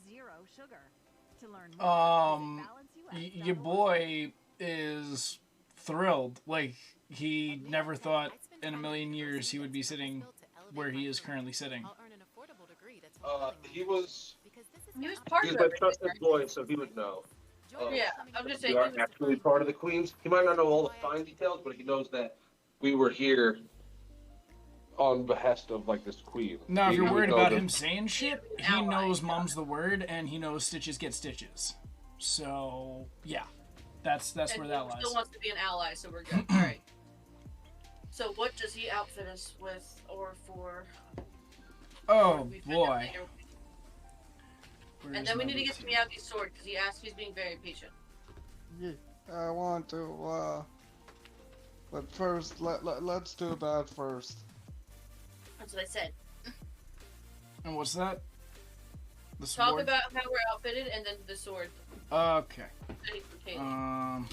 Your boy is thrilled. Like, he never thought in a million years he would be sitting where he is currently sitting? I'll earn an affordable degree that's worth living He on. was Because this is He was not- part he of was my everything, trusted right? boy, so he would know. Yeah, I'm just saying. We He are was actually part of the Queens. He might not know all the fine details, but he knows that we were here on behest of like this queen. Now, if He you're would worried know about that- him saying shit, he Ally. knows Mum's the word, and he knows stitches get stitches. So, yeah. That's and where he that lies. still wants to be an ally, so we're good. Alright. So what does he outfit us with or for? Oh, We find out boy. later. Where's And then we my need to get to routine? Miyagi's sword because he's being very patient. Yeah, I want to, but first, let's do that first. That's what I said. And what's that? The Talk sword? about how we're outfitted and then the sword. Okay. Ready for Katie. Oh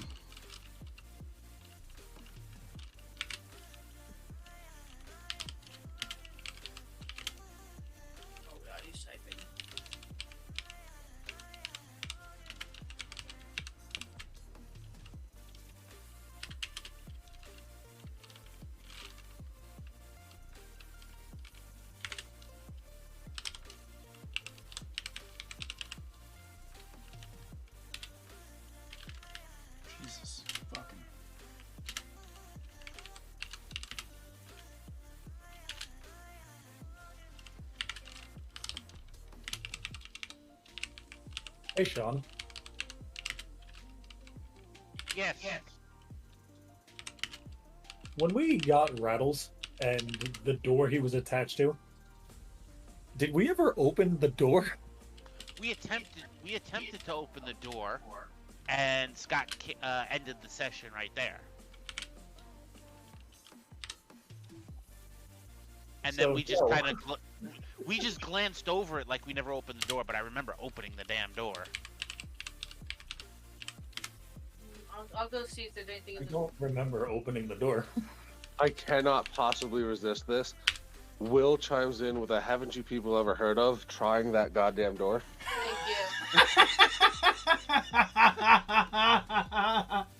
god, he's typing. Jesus. Fucking. Hey, Sean. Yes. When we got Rattles and the door he was attached to, did we ever open the door? We attempted to open the door, and Scott ended the session right there. And then So- we just kind of we just glanced over it like we never opened the door. But I remember opening the damn door. I'll go see if there's anything I in the don't remember opening the door. I cannot possibly resist this. Will chimes in with a "Haven't you people ever heard of trying that goddamn door?" Thank you.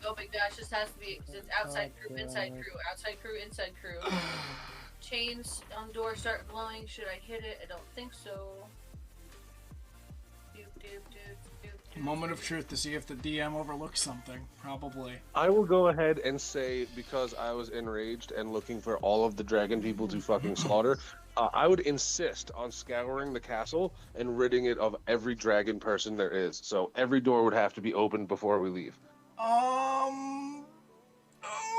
Oh my gosh, this has to be, 'cause it's outside crew, inside crew, outside crew, inside crew. Chains on door start blowing. Should I hit it? I don't think so. Doop, doop, doop, doop, doop. Moment of truth to see if the DM overlooks something. Probably. I will go ahead and say, because I was enraged and looking for all of the dragon people to fucking slaughter, I would insist on scouring the castle and ridding it of every dragon person there is. So every door would have to be opened before we leave.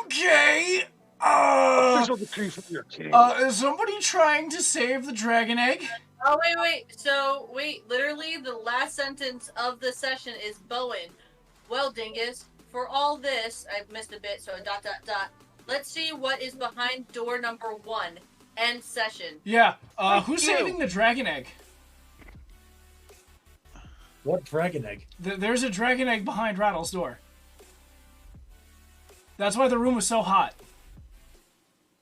Okay. Official decree from your king. Is somebody trying to save the dragon egg? Oh, wait. So, literally, the last sentence of the session is Bowen. Well, Dingus, for all this, I've missed a bit, so ... Let's see what is behind door number 1. End session. Yeah. Thank Who's you. saving the dragon egg? What dragon egg? There's a dragon egg behind Rattle's door. That's why the room was so hot.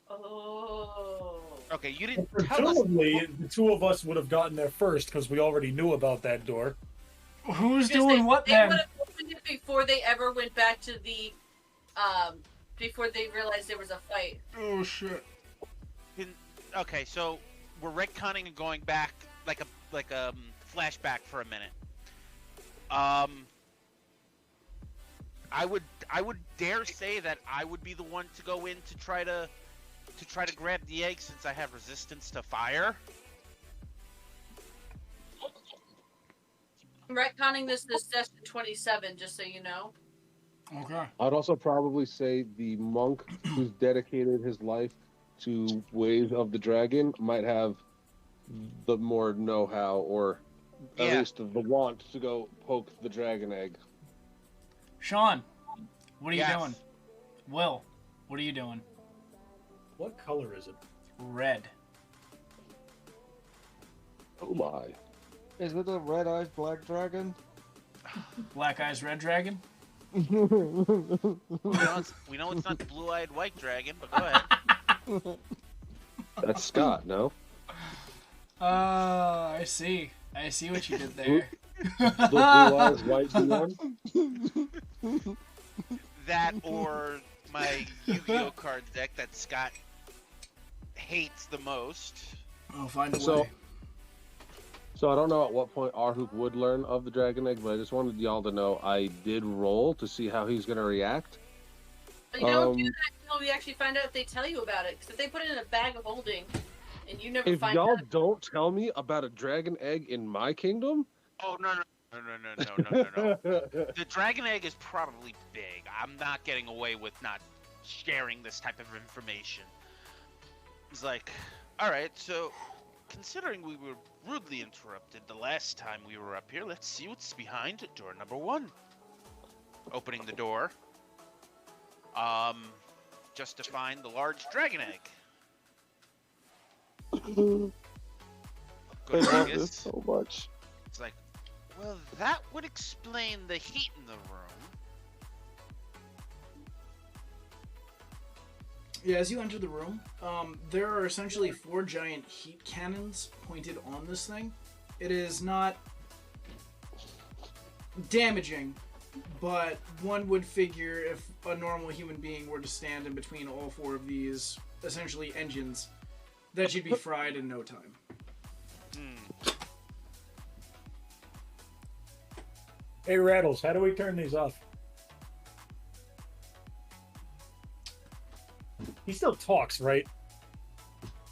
Oh. Okay, you didn't tell us. Presumably, the two of us would have gotten there first because we already knew about that door. Who's Because doing what they then? would have opened it before they ever went back to the, before they realized there was a fight. Oh shit. Okay, so we're retconning and going back like a flashback for a minute. I would dare say that I would be the one to go in to try to grab the egg since I have resistance to fire. I'm retconning this session 27, just so you know. Okay. I'd also probably say the monk who's dedicated his life to ways of the dragon might have the more know-how, or at Yeah. least the want to go poke the dragon egg. Sean, what are you Yes. doing? Will, what are you doing? What color is it? Red. Oh my. Is it a red-eyed black dragon? Black Eyes Red Dragon? We know it's not the blue-eyed white dragon, but go ahead. That's Scott, no? I see. I see what you did there. The blue eyes, white one? That or my Yu-Gi-Oh card deck that Scott hates the most. I'll find a So- way. So I don't know at what point Arhuk would learn of the dragon egg, but I just wanted y'all to know I did roll to see how he's gonna react. But you don't do that until we actually find out if they tell you about it. Because if they put it in a bag of holding, and you never If find y'all out, don't tell me about a dragon egg in my kingdom, Oh no. The dragon egg is probably big. I'm not getting away with not sharing this type of information. It's like, all right, so considering we were rudely interrupted the last time we were up here, let's see what's behind door number 1. Opening the door. Just to find the large dragon egg. I Good love Dingus. this so much. It's like, well, that would explain the heat in the room. Yeah, as you enter the room, there are essentially 4 giant heat cannons pointed on this thing. It is not damaging, but one would figure if a normal human being were to stand in between all 4 of these, essentially engines, that you'd be fried in no time. Hey, Rattles, how do we turn these off? He still talks, right?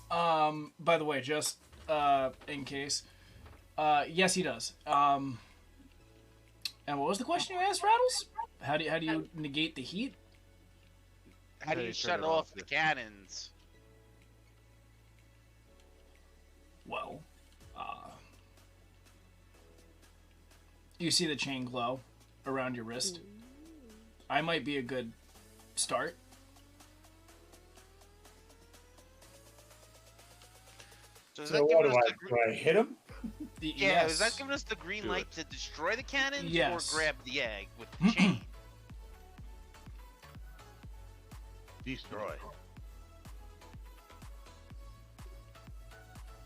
By the way, just in case, yes, he does. And what was the question you asked, Rattles? How do you negate the heat? How do you you shut turn it off off? the cannons? Well, you see the chain glow around your wrist. I might be a good start. So is So that what giving do us I the do? I hit him? Yeah, is that giving us the green Do light it. to destroy the cannons Yes. or grab the egg with the chain? Destroy.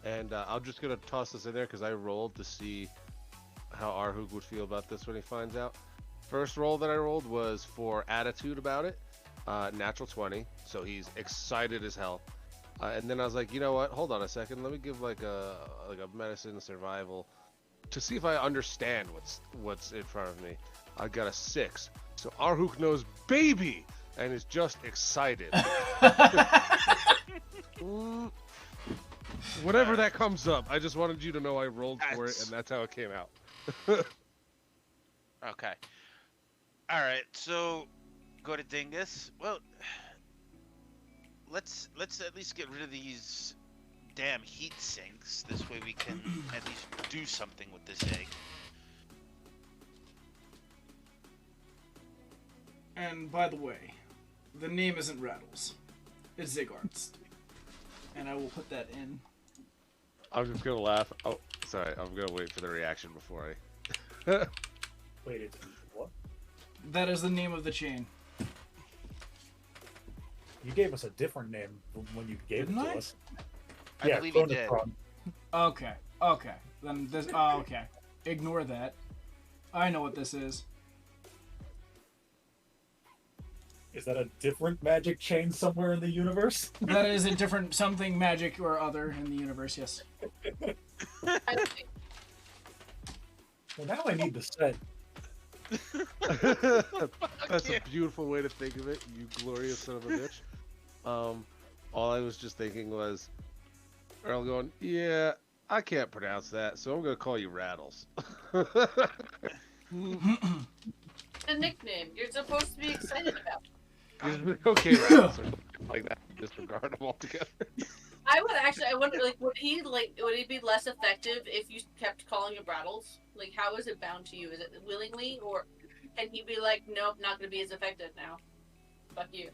And I'm just gonna toss this in there because I rolled to see how Arhug would feel about this when he finds out. First roll that I rolled was for attitude about it, natural 20, so he's excited as hell. And then I was like, you know what? Hold on a second. Let me give like a medicine survival to see if I understand what's in front of me. I got a 6, so Arhuk knows baby and is just excited. Whatever that comes up, I just wanted you to know I rolled for it, and that's how it came out. Okay. All right. So go to Dingus. Well, let's at least get rid of these damn heat sinks. This way we can at least do something with this egg. And by the way, the name isn't Rattles. It's Zigarst. And I will put that in. I'm just gonna laugh. Oh, sorry. I'm gonna wait for the reaction before I. Wait, it's what? That is the name of the chain. You gave us a different name when you gave Didn't it to I? us. I believe you did. Chronotron. Okay. Then this. Oh, okay. Ignore that. I know what this is. Is that a different magic chain somewhere in the universe? That is a different something magic or other in the universe. Yes. Well, now I need the set. That's a beautiful way to think of it, you glorious son of a bitch. All I was just thinking was Earl going, yeah, I can't pronounce that, so I'm gonna call you Rattles. a nickname you're supposed to be excited about. Okay, Rattles. Like that, disregard them altogether. I wonder, like, would he be less effective if you kept calling him Rattles? Like, how is it bound to you? Is it willingly, or can he be like, nope, not gonna be as effective now? Fuck you.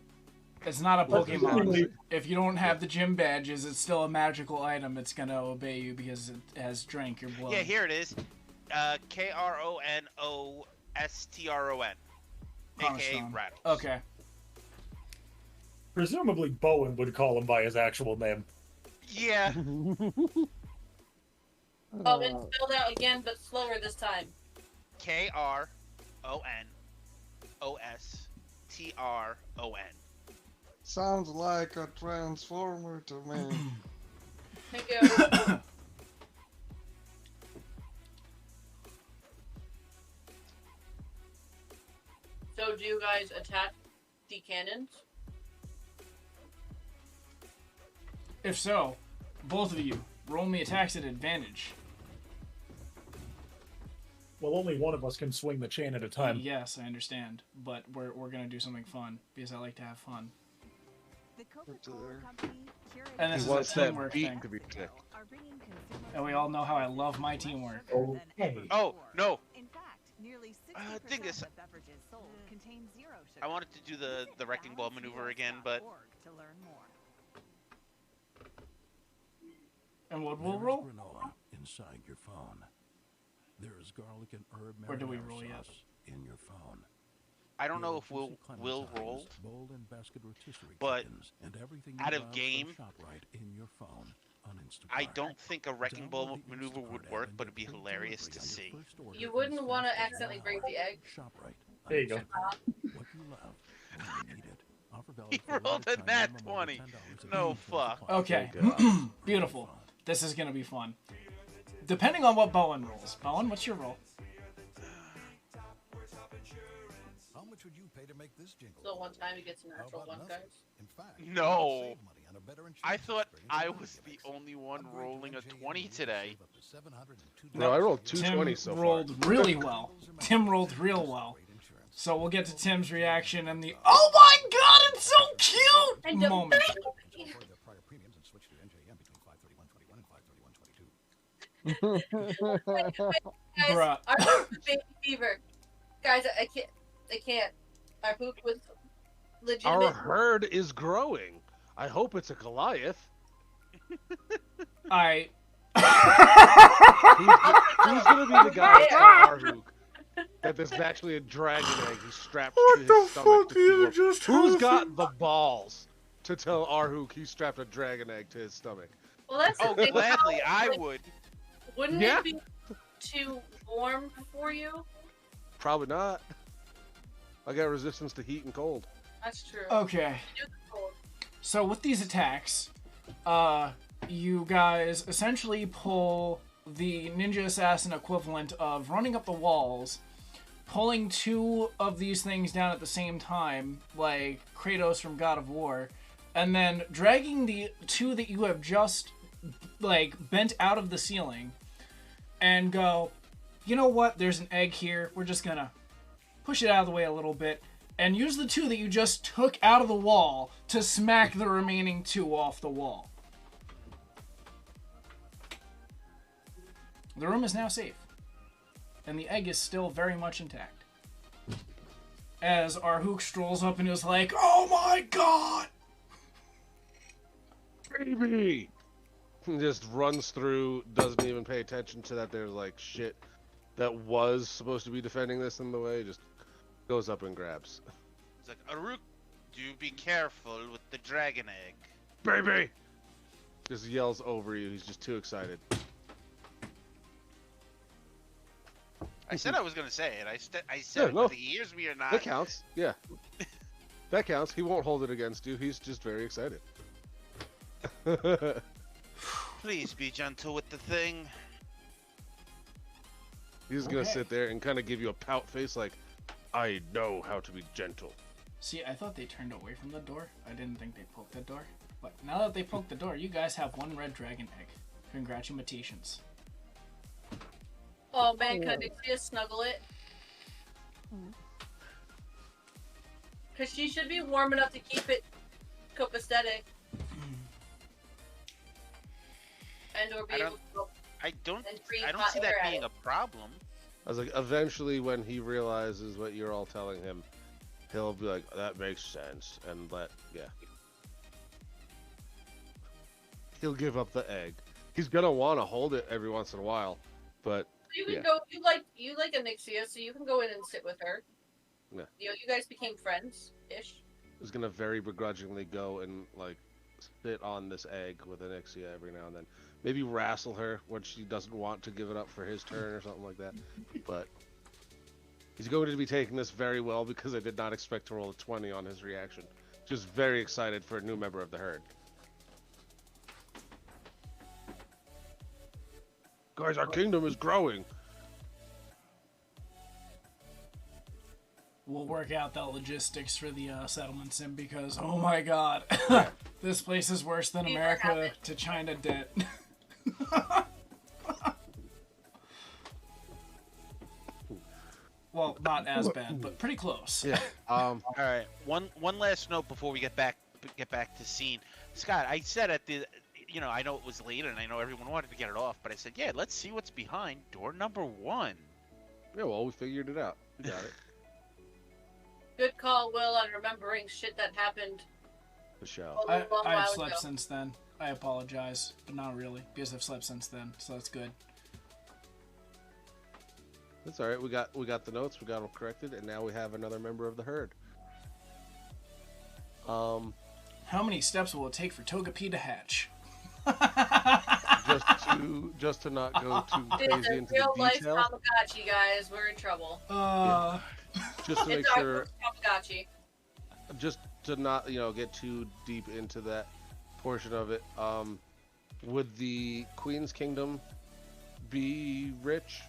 It's not a Well, Pokemon. presumably- If you don't have the gym badges, it's still a magical item. It's gonna obey you because it has drank your blood. Yeah, here it is. Kronostron, aka Chronostron. Rattles. Okay. Presumably Bowen would call him by his actual name. Yeah. Oh, it's spelled out again, but slower this time. Kronostron. Sounds like a transformer to me. Thank you. So do you guys attack the cannons? If so, both of you, roll me attacks at advantage. Well, only one of us can swing the chain at a time. Yes, I understand, but we're gonna do something fun because I like to have fun. The Coca-Cola Company, Keurig, And this He is a wants that teamwork beat thing. to be ticked. are bringing consumers And we all know how I love my teamwork. Okay. Oh, no. In fact, nearly 60% Dingus. of beverages sold contain zero sugar. I wanted to do the wrecking ball maneuver again, but To learn more. And what we'll There's roll? granola inside your phone. There's garlic and herb Or do we marinara roll yet? sauce in your phone. I don't know Your if we'll juicy roll. clementines, bold and basket rotisserie but chickens, and everything out you of love game, from ShopRite in your phone on Instacart. I don't think a wrecking ball Download the maneuver would Instacart work, app and but it'd be get free hilarious to delivery on your see. first order You in wouldn't as want to fast as accidentally an break hour. the egg. ShopRite. There you go. What you love when you need it. Offer valid He for a rolled a lifetime nat minimum over 20. $10 No and fuck. $25. Okay, God. beautiful. This is gonna be fun. Depending on what Bowen rolls. Bowen, what's your roll? How much would you pay to make this jingle? So one time he gets a How natural about one, nothing? guys. In fact, No. you'll save money on a better I insurance thought experience I with was the Phoenix. only one Upgrade to rolling a NJ and 20 you will today. save up to $702 No, I rolled Tim 220 so far. rolled really well. Tim rolled real well. So we'll get to Tim's reaction and the "Oh my god, it's so cute" And the moment. Avoid their prior premiums and switch to NJM between 5/31/21 and 5/31/22. Guys, Bruh. our hook with baby fever. Guys, I can't. Our hook with Our legitimate. herd is growing. I hope it's a Goliath. I Who's gonna be the guy to tell Arhook that there's actually a dragon egg he's strapped to his stomach? To keep warm? Who's got the balls to tell Arhook he strapped a dragon egg to his stomach? Well, that's the Oh, thing. gladly, I Like, would. Wouldn't Yeah. it be too warm for you? Probably not. I got resistance to heat and cold. That's true. okay. You do the cold. So with these attacks, you guys essentially pull the ninja assassin equivalent of running up the walls, pulling two of these things down at the same time, like Kratos from God of War, and then dragging the two that you have just like bent out of the ceiling and go, you know what, there's an egg here, we're just gonna push it out of the way a little bit and use the two that you just took out of the wall to smack the remaining two off the wall. The room is now safe, and the egg is still very much intact. As Arhook strolls up and is like, "Oh my god!" Baby! Just runs through, doesn't even pay attention to that there's like shit that was supposed to be defending this in the way, just goes up and grabs. It's like, Aruk, do be careful with the dragon egg. Baby! Just yells over you, he's just too excited. I said I was gonna say it. I said it no. whether he hears me or not. That counts, yeah. That counts, he won't hold it against you, he's just very excited. Please be gentle with the thing. He's gonna Okay. sit there and kind of give you a pout face like, I know how to be gentle. See, I thought they turned away from the door. I didn't think they poked the door. But now that they poked the door, you guys have one red dragon egg. Congratulations. Oh man, can I just snuggle it? Cause she should be warm enough to keep it copacetic. And or be I able don't- to go I don't and breathe I don't hot see air that at being it. a problem. I was like, eventually when he realizes what you're all telling him, he'll be like, that makes sense, and yeah. He'll give up the egg. He's gonna want to hold it every once in a while, but You can yeah. go. You like Anixia, so you can go in and sit with her. Yeah. You know, you guys became friends ish. he's gonna very begrudgingly go and like sit on this egg with Anixia every now and then. Maybe wrestle her when she doesn't want to give it up for his turn or something like that. But he's going to be taking this very well because I did not expect to roll a 20 on his reaction. just very excited for a new member of the herd. Guys, our kingdom is growing. We'll work out the logistics for the settlement sim because, oh my god, this place is worse than America to China debt. Well, not as bad, but pretty close. Yeah. All right. One last note before we get back to scene. Scott, I said at the, I know it was late and I know everyone wanted to get it off, but I said, yeah, let's see what's behind door number 1. Yeah, well, we figured it out. We got it. Good call, Will, on remembering shit that happened. The show. I've slept since then. I apologize, but not really, because I've slept since then, so that's good. That's all right. We got the notes. We got them corrected, and now we have another member of the herd. How many steps will it take for Togepi to hatch? just to not go too It's crazy a into real the life detail. Tamagotchi, guys. We're in trouble. Just to make It's our sure, first Tamagotchi. just to not get too deep into that portion of it. Would the Queen's Kingdom be rich?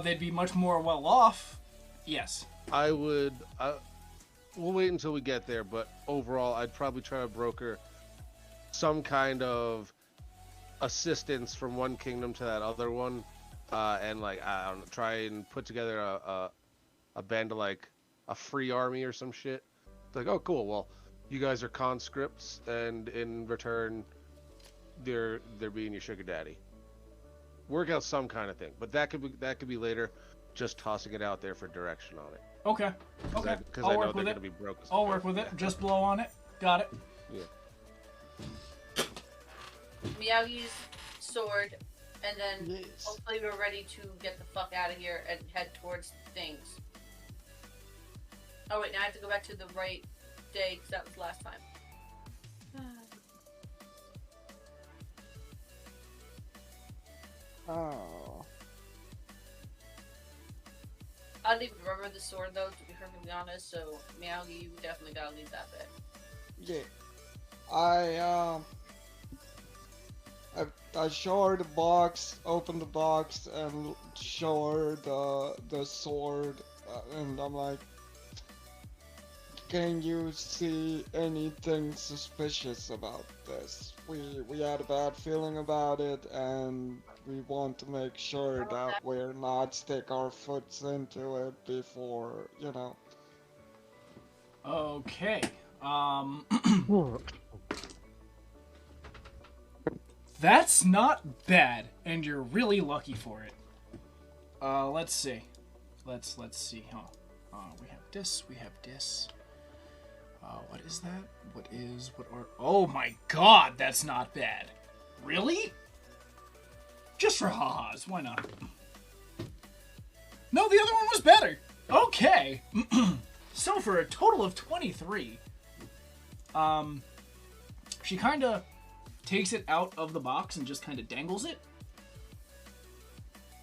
They'd be much more well off. Yes. We'll wait until we get there, but overall, I'd probably try to broker some kind of assistance from one kingdom to that other one, and I don't know, try and put together a band of a free army or some shit. It's oh cool, well, you guys are conscripts, and in return, they're being your sugar daddy. Work out some kind of thing, but that could be later. Just tossing it out there for direction on it. Okay. Okay. Because I know they're gonna be broke. I'll work with it. Just blow on it. Got it. Yeah. Miyagi's sword, and then hopefully we're ready to get the fuck out of here and head towards things. Oh wait, now I have to go back to the right day because that was last time. Oh. I don't even remember the sword though, to be perfectly honest. So Miyagi, you definitely gotta leave that bit. Yeah. I show her the box, open the box, and show her the sword, and I'm like, can you see anything suspicious about this? We had a bad feeling about it, and we want to make sure that we're not stick our foots into it before, Okay. That's not bad, and you're really lucky for it. Let's see. Let's see, huh? We have this, what is that? Oh my god, that's not bad. Really? Just for ha-has, why not? No, the other one was better. Okay. So for a total of 23, she kind of takes it out of the box and just kind of dangles it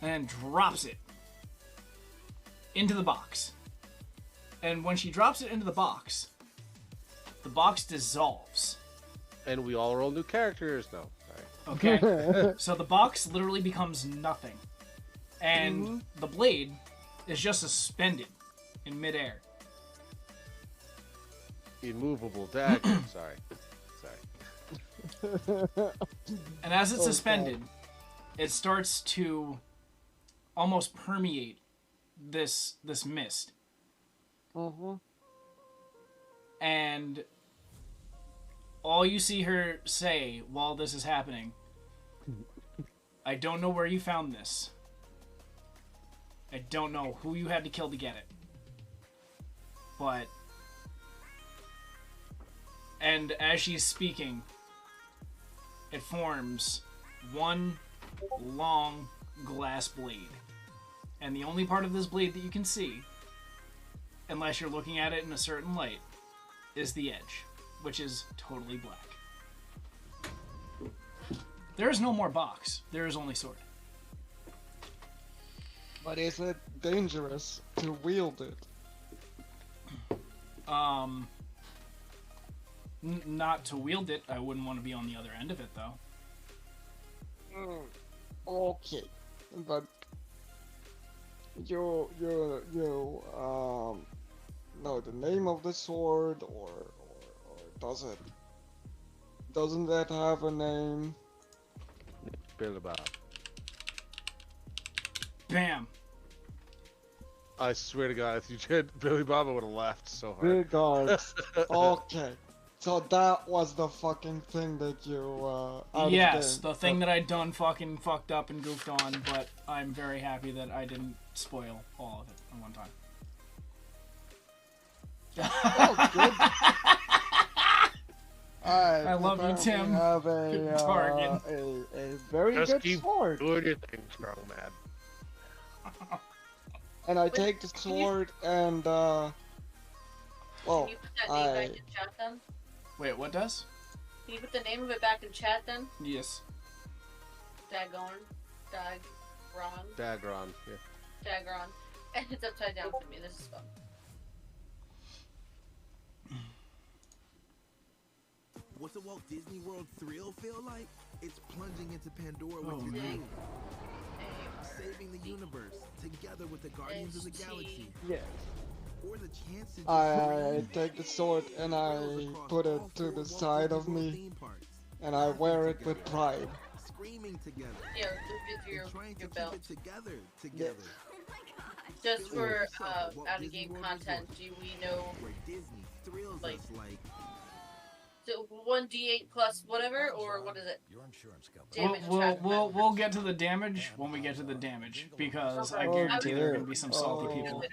and drops it into the box. And when she drops it into the box dissolves. And we all roll new characters. No, sorry. Okay. So the box literally becomes nothing. And the blade is just suspended in midair. Immovable dagger. Sorry. And as it's suspended, it starts to almost permeate this mist. And all you see her say while this is happening, I don't know where you found this. I don't know who you had to kill to get it. But... And as she's speaking, it forms one long glass blade. And the only part of this blade that you can see, unless you're looking at it in a certain light, is the edge, which is totally black. There is no more box. There is only sword. But is it dangerous to wield it? Not to wield it. I wouldn't want to be on the other end of it, though. Okay, but you know the name of the sword, or doesn't that have a name? Billy Bob. Bam. I swear to God, if you did, Billy Bob would have laughed so hard. Regards. Okay, so that was the fucking thing that you out of Yes, game. the thing that I'd done fucking fucked up and goofed on, but I'm very happy that I didn't spoil all of it at one time. Oh, good. I love you, apparently Tim. Have a, Good target. a very Just good keep sword. doing your thing, Strong Man. And I take the sword and well, Can you put that name back in chat then? Wait, what does? Can you put the name of it back in chat then? Yes. Dagron. Dagron, yeah. Dagron. And it's upside down for me. This is fun. What's the Walt Disney World thrill feel like? It's plunging into Pandora Oh, with your man. team. Saving the universe together with the Guardians of the Galaxy. yes. Or the chance to I take the sword and I put it to the side of me, and I wear it with pride. Screaming together. Yeah, loop it through Trying to your keep belt. it together. Just for out-of-game content, do we know, Where Disney thrills like, us like so 1d8 plus whatever, or what is it? Your insurance company. Damage We'll get to the damage when we get to the damage, because I Oh, guarantee there are dear. gonna be some salty people.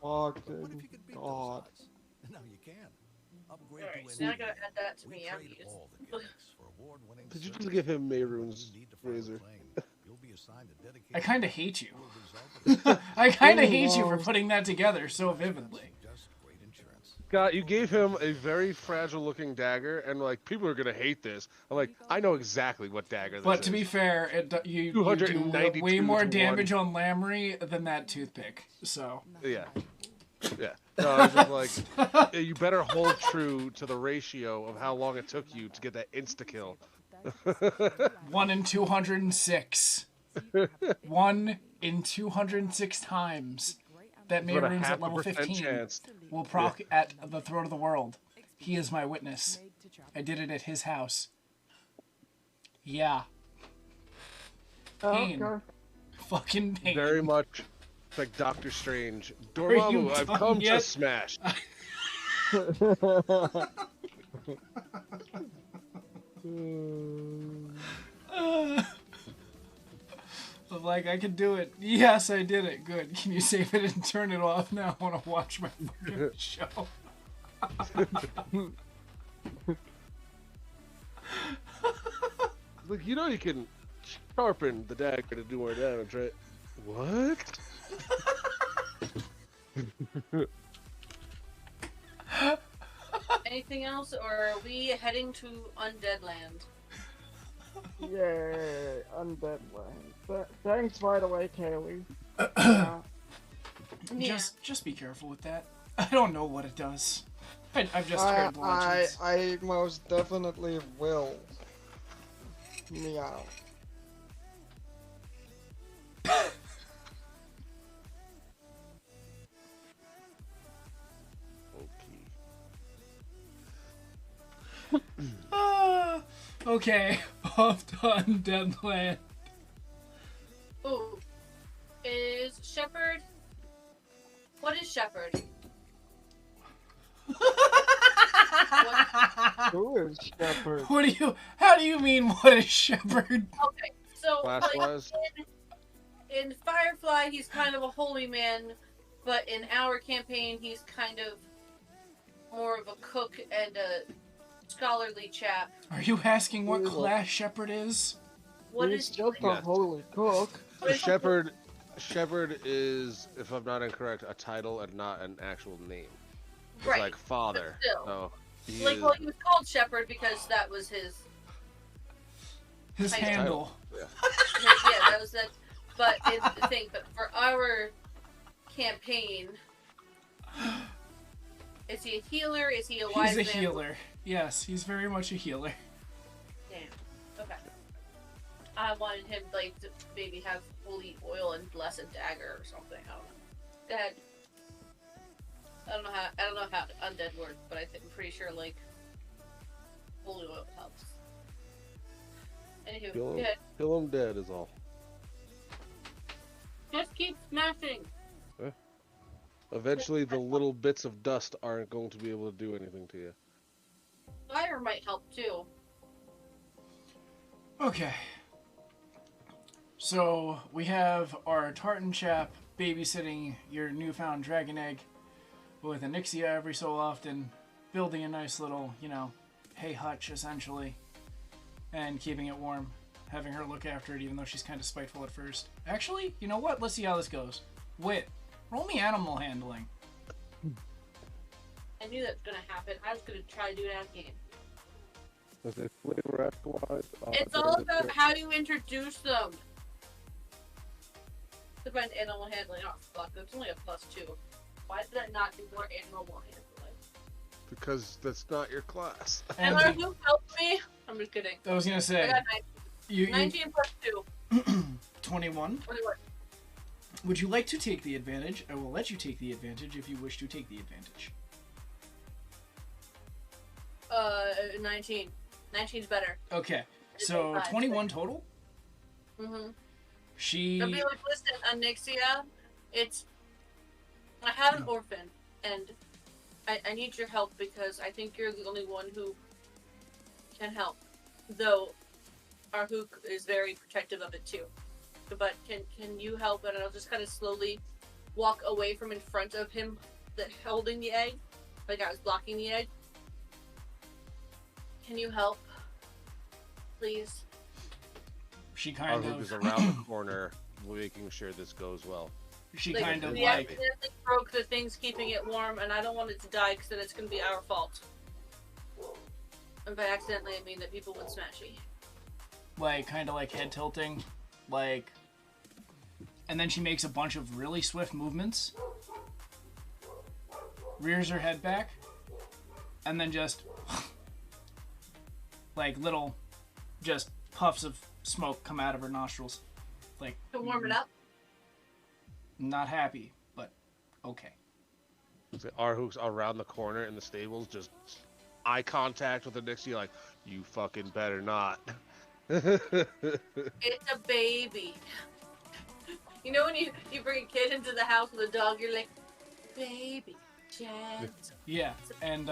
Fucking God. Now you can. Upgrade Alright, to so now I an gotta add that to We me. I'm trade used. all the gimmicks for award-winning Did you just service. give him Mayroon's You need to file a razor? claim. You'll be assigned a dedicated I kind of hate you. will result in I kind of hate you no. for putting that together so vividly. just great insurance. Scott, you gave him a very fragile-looking dagger, and like people are gonna hate this. I'm like, I know exactly what dagger this But is. to be fair, you do 292 way more to damage on Lamry than that toothpick. So Yeah. Yeah. No, I was just like, you better hold true to the ratio of how long it took you to get that insta-kill. 1 in 206. 1 in 206 times that What a Mayroon's at 0.5% level 15 chance. will proc at the throat of the world. He is my witness. I did it at his house. Yeah. Pain. Okay. Fucking pain. Very much like Doctor Strange. you Dormammu, I've done come yet? to smash. I'm like, I can do it. Yes, I did it. Good. Can you save it and turn it off now? I want to watch my fucking show. Look, you know you can sharpen the dagger to do more damage, right? What? Anything else, or are we heading to Undead Land? Yay, Undead Land. Thanks, by the way, Kaylee. Yeah. Just be careful with that. I don't know what it does. I've just heard legends. I most definitely will. Meow. Okay, off to Undead Land. Ooh. Is Shepherd... What is Shepherd? Who is Shepherd? What do you? How do you mean? What is Shepherd? Okay, so like, Class-wise? in Firefly, he's kind of a holy man, but in our campaign, he's kind of more of a cook and a scholarly chap. Are you asking what Ooh. class Shepherd is? What He's is just a Yeah. holy cook. The Shepherd is, if I'm not incorrect, a title and not an actual name. It's Right, like father. still. So he like? is, Well, he was called Shepherd because that was his. His Title. handle. yeah. Yeah, that was that. But it's the thing. But for our campaign, Is he a healer? Is he a He's wise a man? healer. Yes, he's very much a healer. Damn. Okay. I wanted him like to maybe have holy oil and bless a dagger or something. I don't know. Go ahead. I don't know how undead works, but I'm pretty sure like holy oil helps. Anywho, go ahead. Kill him dead is all. Just keep smashing. Eventually, the little bits of dust aren't going to be able to do anything to you. Fire might help too. Okay. So we have our tartan chap babysitting your newfound dragon egg with Onyxia every so often, building a nice little, hay hutch essentially, and keeping it warm, having her look after it even though she's kind of spiteful at first. Actually, you know what? Let's see how this goes. Wit, roll me animal handling. I knew that was gonna happen. I was gonna try to do it out game. Is it flavor wise? It's all about how you introduce them. Define animal handling. Oh fuck, that's only a +2. Why did I not do more animal handling? Because that's not your class. And who helped me? I'm just kidding. I was gonna say. I got 19. 19 +2. 21. 21. Would you like to take the advantage? I will let you take the advantage if you wish to take the advantage. 19. 19's better. Okay, so 21 total? Mm-hmm. She... I'll be like, listen, Onyxia, I have an orphan, and I need your help because I think you're the only one who can help. Though, Arhuk is very protective of it too. But can you help? And I'll just kind of slowly walk away from in front of him holding the egg. Like I was blocking the egg. Can you help? Please. She kind Arhuk of... is around the corner making sure this goes well. She like, kind of we like... accidentally broke the things keeping it warm, and I don't want it to die because then it's going to be our fault. And by accidentally, I mean that people went smashy. Like, kind of like head tilting. Like... And then she makes a bunch of really swift movements. Rears her head back. And then just... like, little... just puffs of smoke come out of her nostrils. Like... To warm it up? Not happy, but okay. Arhuk's around the corner in the stables, just eye contact with Onyxia, like, you fucking better not. It's a baby. You know when you bring a kid into the house with a dog, you're like, baby, gentle. Yeah, and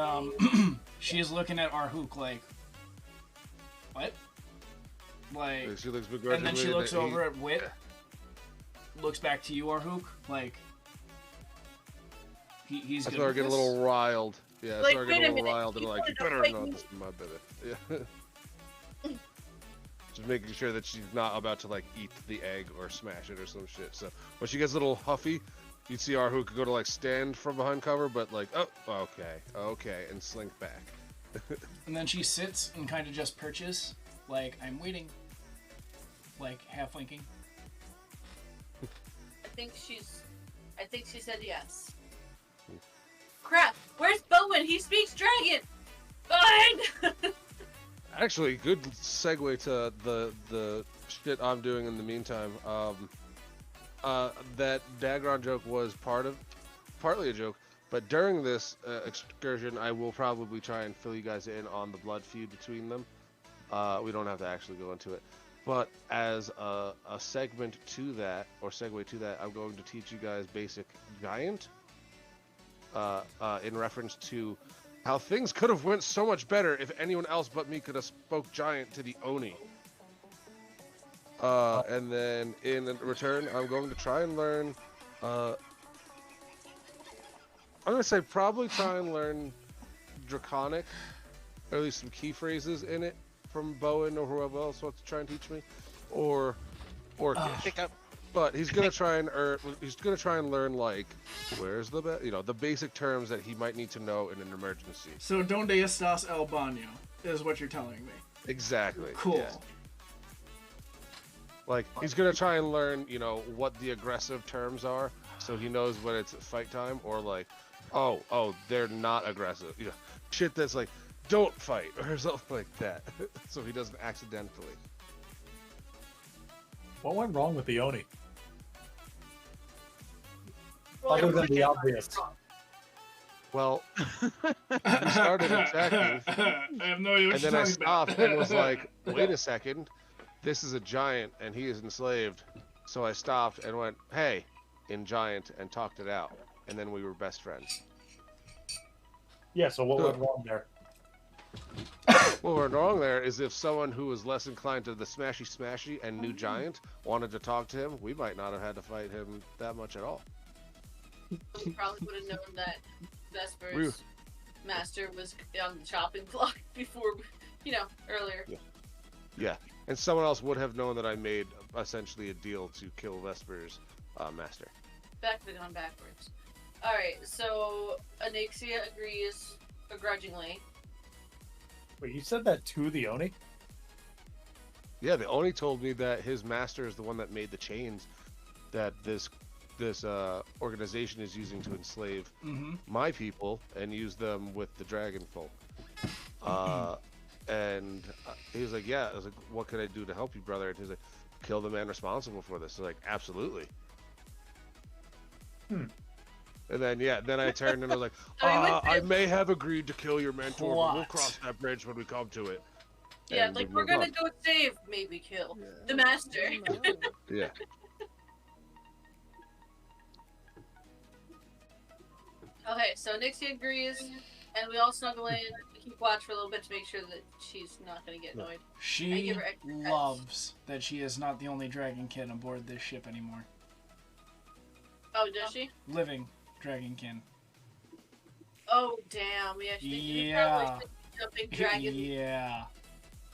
she is looking at Arhuk like, what? Like, she looks and then she looks over at Wit, looks back to you, Arhuk, like, he's I good. start getting a little riled. Yeah, I Like, start wait getting a a little minute, riled and you like, you wanted to better fight not, me. this is my baby. Yeah. Just making sure that she's not about to like eat the egg or smash it or some shit. So when she gets a little huffy, you'd see Arhuk go to like stand from behind cover, but like, oh, okay, and slink back. And then she sits and kind of just perches, like, I'm waiting, like, half winking. I think she said yes. Crap! Where's Bowen? He speaks dragon! Fine! Actually, good segue to the shit I'm doing in the meantime. That Dagron joke was partly a joke, but during this excursion, I will probably try and fill you guys in on the blood feud between them. We don't have to actually go into it, but as a segment to that, or segue to that, I'm going to teach you guys basic giant. In reference to how things could have went so much better if anyone else but me could have spoke giant to the Oni. And then in return, I'm going to try and learn. I'm gonna say probably try and learn Draconic, or at least some key phrases in it from Bowen or whoever else wants to try and teach me, or Orcish. But he's gonna try and learn like where's the the basic terms that he might need to know in an emergency. So donde estás el baño is what you're telling me. Exactly. Cool. Yeah. Like he's gonna try and learn, what the aggressive terms are, so he knows when it's fight time, or like Oh, they're not aggressive. You know, shit that's like, don't fight or something like that, so he doesn't accidentally. What went wrong with the Oni? Well, Other than the you're obvious. wrong. Well, we started attacking, I have no idea what and you're then I talking about. stopped and was like, wait a second, this is a giant and he is enslaved. So I stopped and went, hey, in giant, and talked it out. And then we were best friends. Yeah, so what went wrong there? What went wrong there is if someone who was less inclined to the smashy and knew giant wanted to talk to him, we might not have had to fight him that much at all. We probably would have known that Vesper's master was on the chopping block before, earlier. Yeah, and someone else would have known that I made essentially a deal to kill Vesper's master. Back to gone backwards. Alright, so Anixia agrees begrudgingly. Wait, you said that to the Oni? Yeah, the Oni told me that his master is the one that made the chains that this organization is using to enslave my people and use them with the dragon folk. And he was like, yeah. I was like, what can I do to help you, brother? And he's like, kill the man responsible for this. I was like, absolutely. And then I turned and I was like, I may have agreed to kill your mentor, but we'll cross that bridge when we come to it. Yeah, And like we we're moved gonna on. go save, maybe kill the master. Yeah. Okay, so Nixie agrees, and we all snuggle in, keep watch for a little bit to make sure that she's not gonna get annoyed. I She give her extra pets. loves that she is not the only dragonkin aboard this ship anymore. Oh, does she? Living dragonkin. Oh, damn. Yeah, she probably should be a big dragon. Yeah.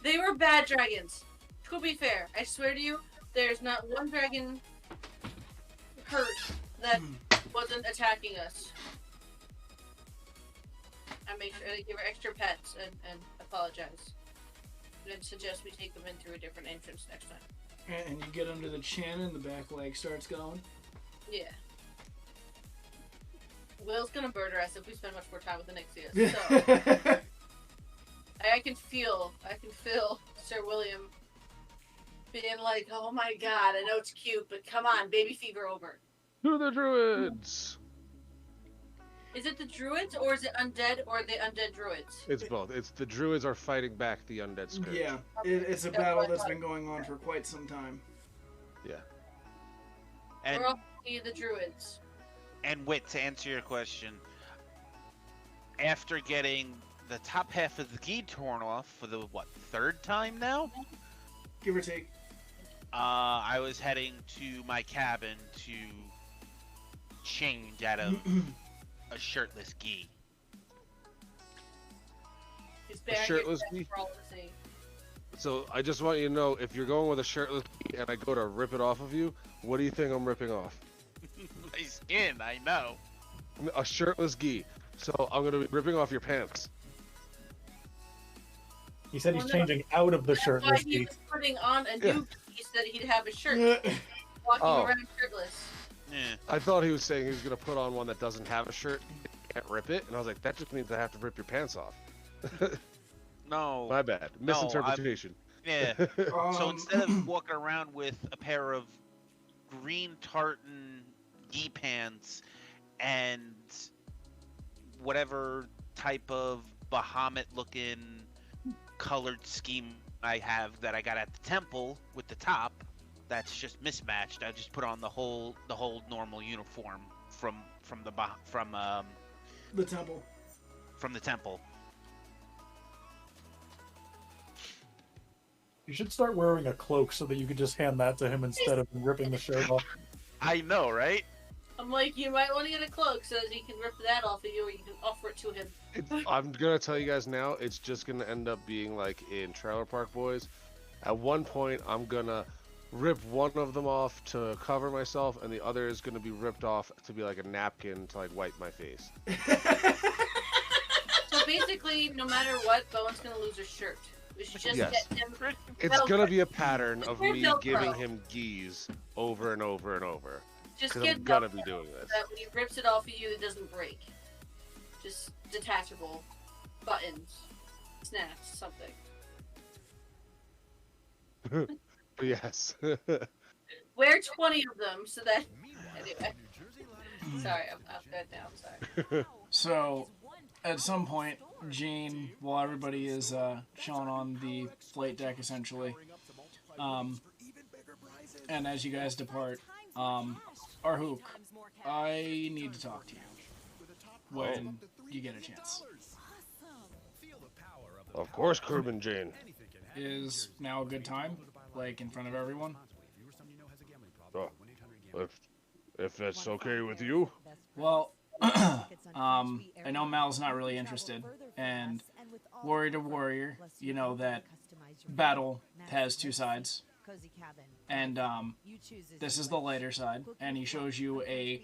They were bad dragons. To be fair, I swear to you, there's not one dragon hurt that wasn't attacking us. I make sure I give her extra pets and apologize. And suggest we take them in through a different entrance next time. And you get under the chin and the back leg starts going. Yeah. Will's gonna murder us if we spend much more time with Anixia. So I can feel Sir William being like, "Oh my God, I know it's cute, but come on, baby fever over." To the druids. Is it the druids or is it undead or the undead druids? It's both. It's the druids are fighting back the undead scourge. Yeah, it's a battle that's been going on for quite some time. Yeah. And We're all the druids. And Wit, to answer your question, after getting the top half of the gi torn off for the third time now? Give or take. I was heading to my cabin to change out of a shirtless gi. He's A shirtless gi? So I just want you to know, if you're going with a shirtless gi and I go to rip it off of you, what do you think I'm ripping off? My skin, I know. A shirtless gi. So I'm gonna be ripping off your pants. He said he's changing out of the That's shirtless why he gi. was putting on a new piece that he'd have a shirt. Walking around shirtless. I thought he was saying he was gonna put on one that doesn't have a shirt, can't rip it, and I was like, that just means I have to rip your pants off. No. My bad. Misinterpretation. Yeah. So instead of walking around with a pair of green tartan gi pants and whatever type of Bahamut looking colored scheme I have that I got at the temple with the top that's just mismatched, I just put on the whole normal uniform from the temple. From the temple. You should start wearing a cloak so that you could just hand that to him instead of ripping the shirt off. I know, right? I'm like, you might want to get a cloak so that he can rip that off of you, or you can offer it to him. I'm gonna tell you guys now, it's just gonna end up being like in Trailer Park Boys. At one point, I'm gonna rip one of them off to cover myself, and the other is gonna be ripped off to be like a napkin to like wipe my face. So basically, no matter what, Bowen's gonna lose his shirt. We should just Yes. get him. It's gonna be a pattern of We're me Velcro. giving him geese over and over and over. Just 'Cause get I'm gonna Velcro be doing this. That when he rips it off of you, it doesn't break. just detachable buttons, snaps, something. Yes. Wear 20 of them so that. Anyway. Sorry, I'm good now. I'm sorry. So, at some point, Jane, while everybody is chilling on the flight deck, essentially, and as you guys depart, Arhook, I need to talk to you when you get a chance. Of course, Kerman Jane. Is now a good time, like in front of everyone? If that's okay with you. Well, I know Mal's not really interested, and warrior to warrior, you know that battle has two sides, and this is the lighter side, and he shows you a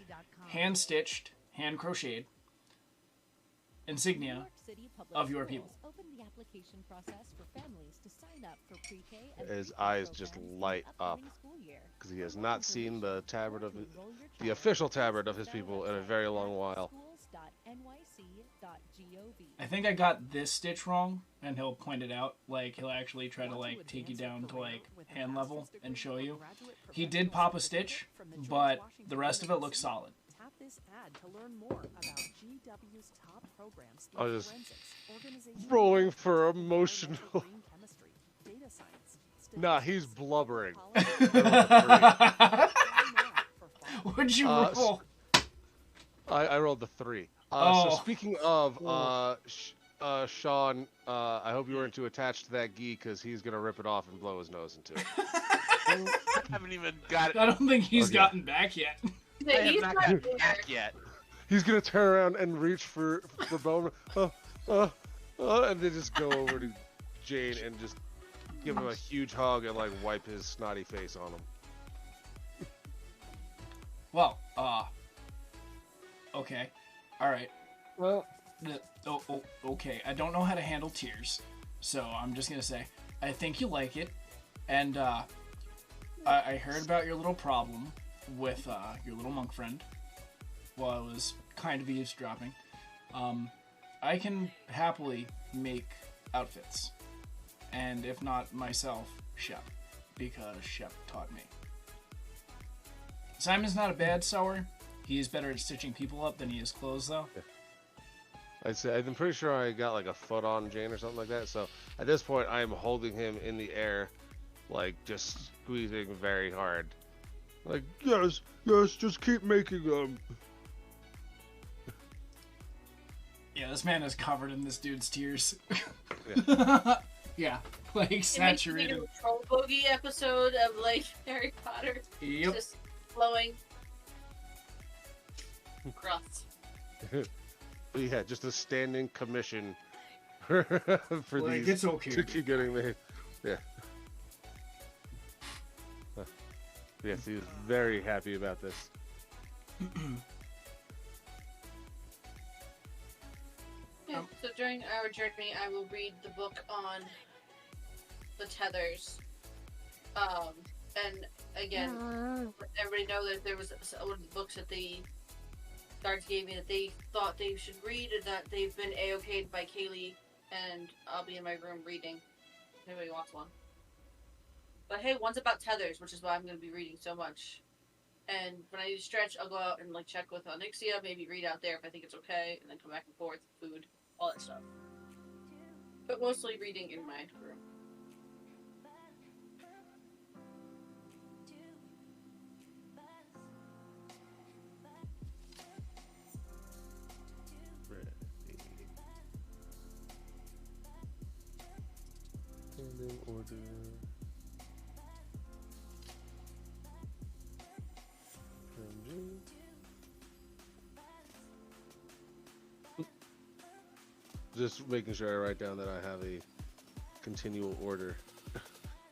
hand-stitched, hand-crocheted insignia of your people. His eyes just light up because he has not seen the tabard of the official tabard of his people in a very long while. I think I got this stitch wrong, and he'll point it out. Like, he'll actually try to, like, take you down to, like, hand level and show you. He did pop a stitch, but the rest of it looks solid. I was just rolling for emotional. Nah, he's blubbering. What'd you roll? I rolled the 3. Oh. So speaking of Sean, I hope you weren't too attached to that gi because he's gonna rip it off and blow his nose into it. I haven't even got it. I don't think he's gotten back yet. I have not gotten back yet. He's gonna turn around and reach for Bowman, and then just go over to Jane and just give him a huge hug and like wipe his snotty face on him. Well, okay, all right. Well, okay. I don't know how to handle tears, so I'm just gonna say I think you like it, and I heard about your little problem with your little monk friend while I was kind of eavesdropping. I can happily make outfits, and if not myself, Shep, because Shep taught me. Simon's not a bad sewer. He's better at stitching people up than he is clothes, though. I'm pretty sure I got like a foot on Jane or something like that. So at this point, I'm holding him in the air, like just squeezing very hard. Like, yes, just keep making them. Yeah, this man is covered in this dude's tears. Yeah, yeah, like saturated. It makes me think of a Troll Bogey episode of like Harry Potter. Yep. Just flowing. Gross. But yeah, just a standing commission for like, these it's okay. to keep getting made. Yeah. Yes, he's very happy about this. Yeah, so during our journey, I will read the book on the tethers. And again, everybody know that there was one of the books that the guards gave me that they thought they should read, and that they've been A-okayed by Kaylee, and I'll be in my room reading. If anybody wants one. But hey, one's about tethers, which is why I'm going to be reading so much. And when I need to stretch, I'll go out and like check with Onyxia, maybe read out there if I think it's okay, and then come back and forth, food, all that stuff. But mostly reading in my room. Standing order. Just making sure I write down that I have a continual order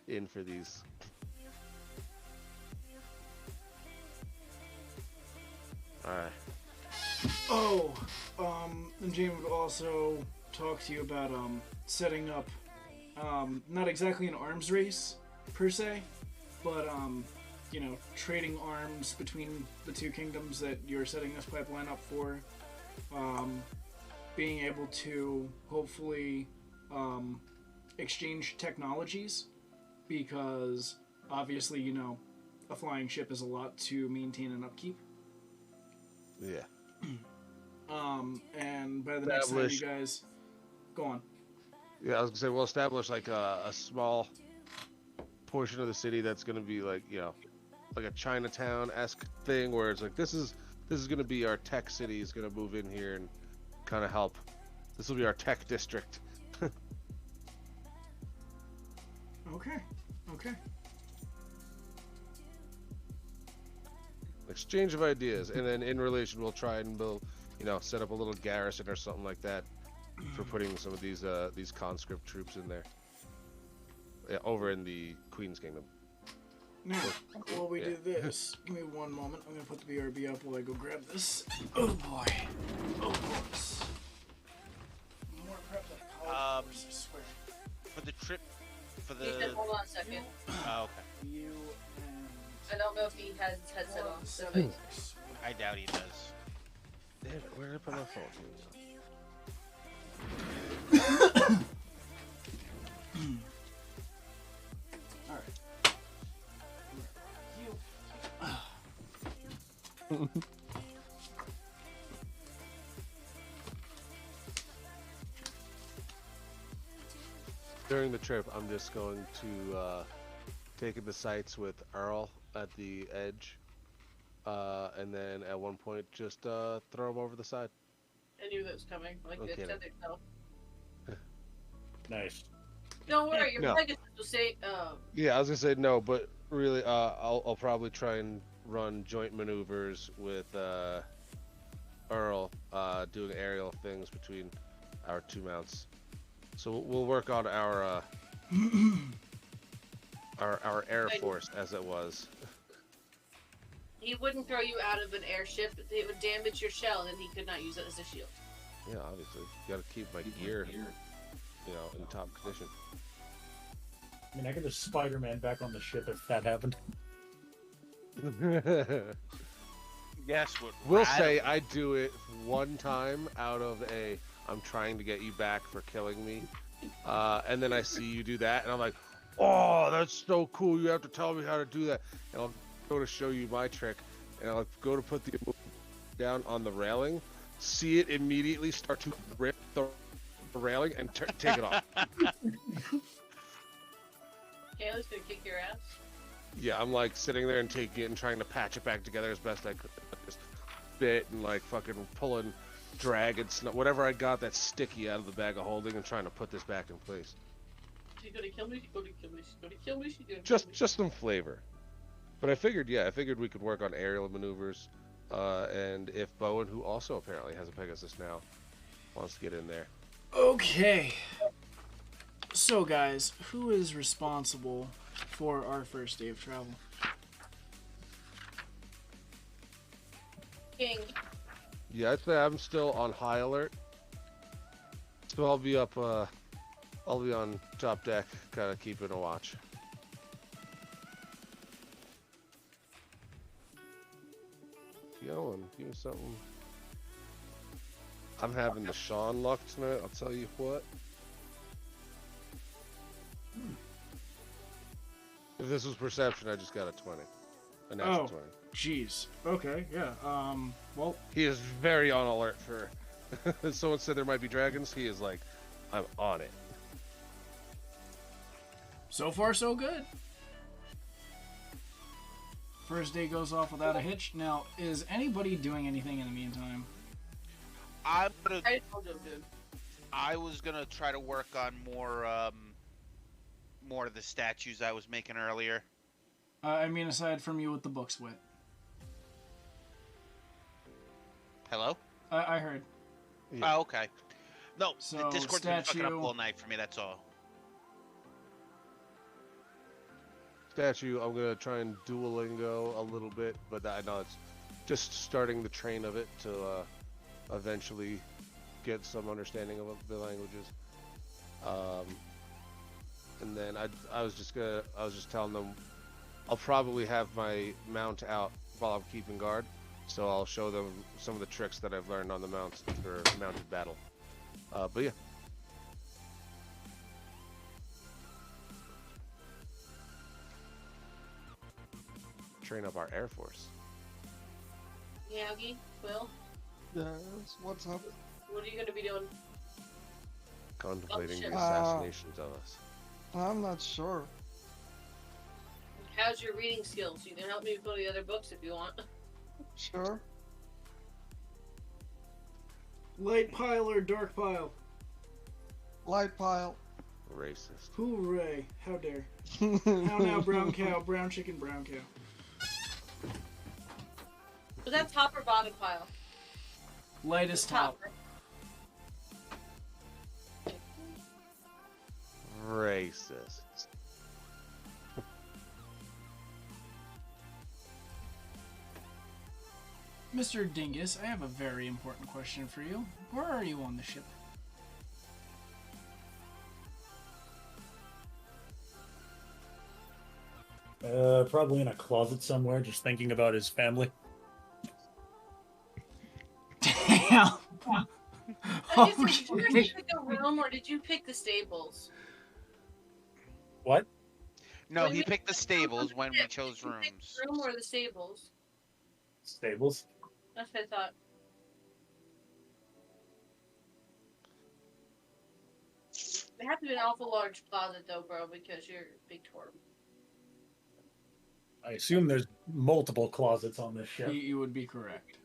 in for these. Alright. Oh, and Jane would also talk to you about setting up not exactly an arms race per se, but you know, trading arms between the two kingdoms that you're setting this pipeline up for. being able to hopefully exchange technologies, because obviously, you know, a flying ship is a lot to maintain and upkeep. Yeah. And by the next time you guys go on. Yeah, I was gonna say we'll establish like a small portion of the city that's gonna be like, you know, like a Chinatown-esque thing where it's like this is gonna be our tech city, is gonna move in here and kind of help. This will be our tech district. Okay. Exchange of ideas, and then in relation we'll try and build, you know, set up a little garrison or something like that for putting some of these conscript troops in there. Yeah, over in the Queen's Kingdom. Now, while we do this, give me one moment. I'm gonna put the BRB up while I go grab this. Oh boy. Oh boys. More prep than college course, I swear. For the trip, for the. He said, hold on a second. Oh, okay. You and. I don't know if he has his headset on. So I doubt he does. Damn it, where did I put my phone? Alright. You. During the trip, I'm just going to take in the sights with Earl at the edge, and then at one point just throw him over the side. I knew that was coming. Like Okay, they said themselves. Nice. Don't worry, your No. Pegasus will say. Yeah, I was gonna say no, but really, I'll probably try and run joint maneuvers with Earl, doing aerial things between our two mounts. So we'll work on our our air force as it was. He wouldn't throw you out of an airship. It would damage your shell, and he could not use it as a shield. Yeah, obviously, gotta keep my gear, you know, in top condition. I mean, I could just Spider-Man back on the ship if that happened. Yes, what? We'll say I do it one time out of I'm trying to get you back for killing me, and then I see you do that, and I'm like, oh, that's so cool. You have to tell me how to do that, and I'll go to show you my trick, and I'll go to put the down on the railing, see it immediately start to rip the railing and take it off. Kayla's gonna kick your ass. Yeah, I'm like sitting there and taking it and trying to patch it back together as best I could. Just bit and like fucking pulling, dragging, whatever I got that's sticky out of the bag of holding and trying to put this back in place. She's gonna kill me. She's gonna kill me. She's gonna kill me. She's gonna Just some flavor. But I figured we could work on aerial maneuvers, and if Bowen, who also apparently has a Pegasus now, wants to get in there. Okay. So guys, who is responsible for our first day of travel? King. Yeah, I'd say I'm still on high alert, so I'll be up. I'll be on top deck, kind of keeping a watch. Yo, and give me something. I'm having the Sean luck tonight. I'll tell you what. If this was perception, I just got a 20. A natural 20. Jeez. Okay, yeah. Well, he is very on alert for. Someone said there might be dragons. He is like, I'm on it. So far, so good. First day goes off without a hitch. Now, is anybody doing anything in the meantime? I I was gonna try to work on more of the statues I was making earlier. I mean, aside from you with the books wit. Hello? I heard. Yeah. Oh, okay. No, So, the Discord's been fucking up statue- all night for me, that's all. Statue, I'm gonna try and Duolingo a little bit, but I know it's just starting the train of it to eventually get some understanding of the languages. And then I was just telling them I'll probably have my mount out while I'm keeping guard, so I'll show them some of the tricks that I've learned on the mounts for mounted battle. But yeah. Train up our Air Force. Yagi, Will, Yes, what's up? what are you gonna be doing? Contemplating shit. assassinations of us. I'm not sure. How's your reading skills? You can help me go to the other books if you want. Sure. Light pile or dark pile? Light pile. Racist. Hooray! How dare? How now, brown cow, brown chicken, brown cow. Was that top or bottom pile? Light is top. Racist. Mr. Dingus, I have a very important question for you. Where are you on the ship? Probably in a closet somewhere, just thinking about his family. Damn. Did you pick the room or did you pick the stables? What? No, When he we- picked the stables when we chose Did you pick rooms. the room or the stables? Stables? That's what I thought. It had to be an awful large closet though, bro, because you're a big twerp. I assume there's multiple closets on this ship. You would be correct.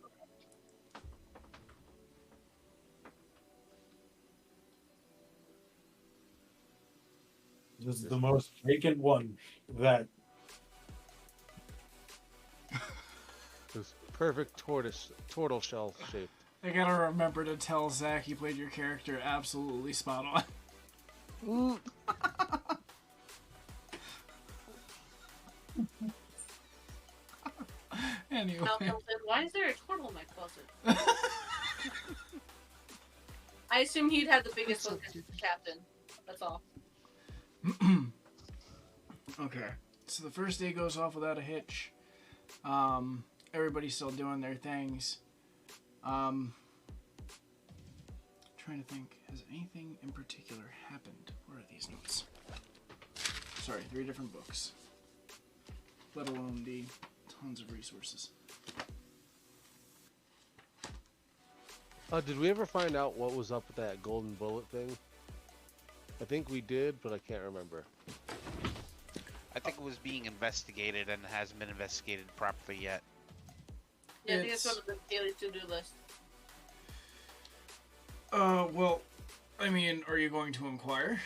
This is the most vacant one that This perfect turtle shell shaped. I gotta remember to tell Zach you played your character absolutely spot on. Anyway. Malcolm said, why is there a turtle in my closet? I assume he'd have the biggest one because he's the captain. That's all. Okay, so the first day goes off without a hitch. Everybody's still doing their things. Trying to think, has anything in particular happened? Where are these notes? Sorry, 3 different books. Let alone the tons of resources. Did we ever find out what was up with that golden bullet thing? I think we did, but I can't remember. I think it was being investigated and hasn't been investigated properly yet. Yeah, I think it's one of the daily to-do list. Well, I mean, are you going to inquire?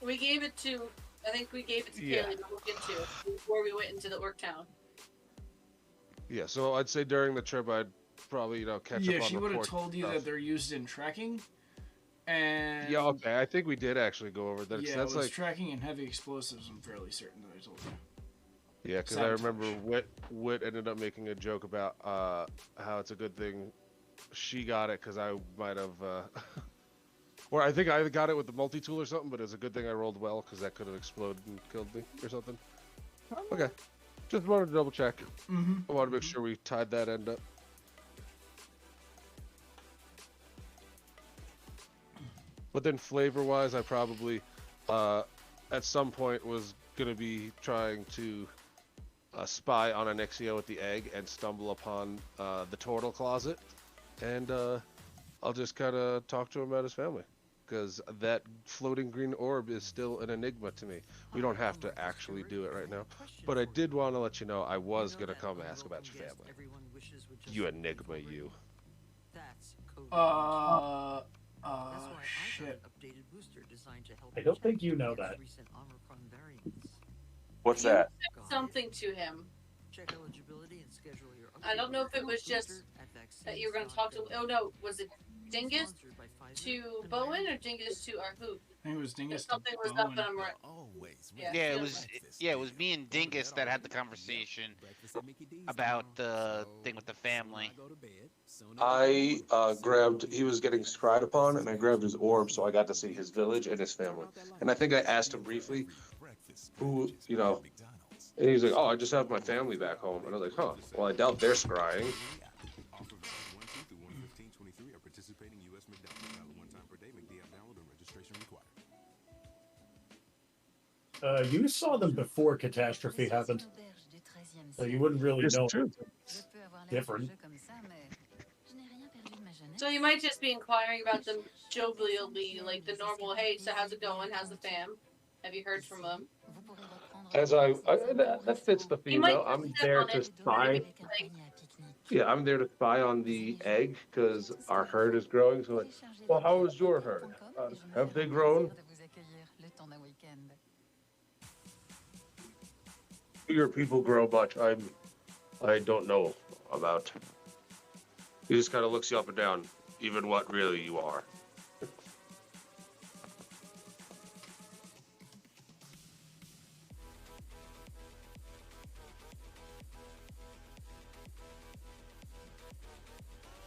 We gave it to, I think we gave it to Yeah. Kaylee to look into before we went into the work town. Yeah, so I'd say during the trip I'd probably, catch Yeah, up on she would have reports told and you stuff. that they're used in tracking. And Yeah, okay, I think we did actually go over that. 'Cause yeah, that's it was like, tracking and heavy explosives. I'm fairly certain that I told you. yeah, because I remember Wit ended up making a joke about how it's a good thing she got it because I might have, or I think I got it with the multi-tool or something, but it's a good thing I rolled well because that could have exploded and killed me or something. Okay, just wanted to double check. Mm-hmm. I wanted to make sure we tied that end up. But then flavor-wise, I probably, at some point, was going to be trying to spy on Anixio with the egg and stumble upon the turtle closet. And I'll just kind of talk to him about his family. Because that floating green orb is still an enigma to me. We don't have to actually do it right now. But I did want to let you know I was going to come ask about your family. You enigma, you. Shit. I don't think you know that. What's that? Something to him. I don't know if it was just that you were going to talk to. Oh no, was it Dingus to Bowen or Dingus to Arhoop? I think it was Dingus. Something was up and I'm right. Yeah, it was me and Dingus that had the conversation about the thing with the family. I grabbed, he was getting scryed upon, and I grabbed his orb, so I got to see his village and his family. And I think I asked him briefly, who, and he's like, oh, I just have my family back home. And I was like, huh, well, I doubt they're scrying. You saw them before catastrophe happened, so you wouldn't really know. It's different. So you might just be inquiring about them jovially, like the normal, hey, so how's it going? How's the fam? Have you heard from them? As that fits the theme though. I'm there to spy. Yeah, I'm there to spy on the egg because our herd is growing. So like, well, how is your herd? Have they grown? Do your people grow much? I don't know about. He just kind of looks you up and down, even what really you are.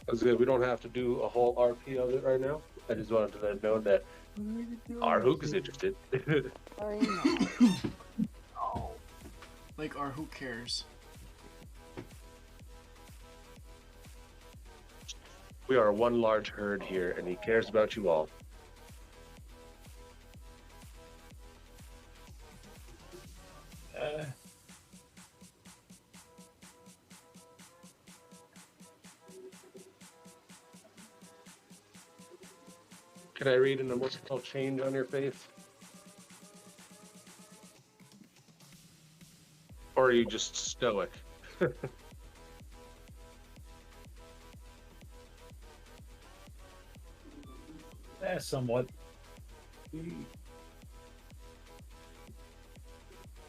That's good. We don't have to do a whole RP of it right now. I just wanted to let you know that Arhook is interested. Oh. Like Arhook cares. We are one large herd here, and he cares about you all. Can I read an emotional change on your face? Or are you just stoic? Somewhat.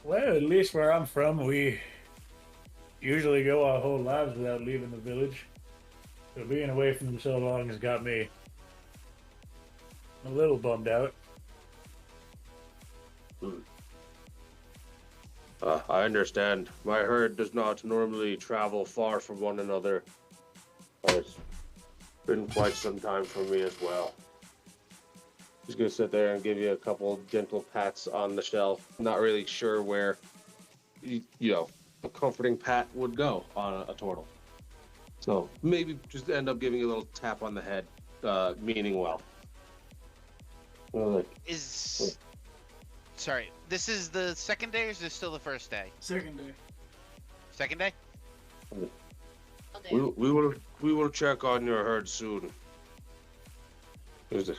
Well, at least where I'm from, we usually go our whole lives without leaving the village. So being away from them so long has got me a little bummed out. I understand. My herd does not normally travel far from one another. It's been quite some time for me as well. Just gonna sit there and give you a couple gentle pats on the shell. Not really sure where, you know, a comforting pat would go on a turtle. So maybe just end up giving you a little tap on the head, meaning well. Sorry, this is the second day, or is this still the first day? Second day. Second day? We will check on your herd soon. Here's it.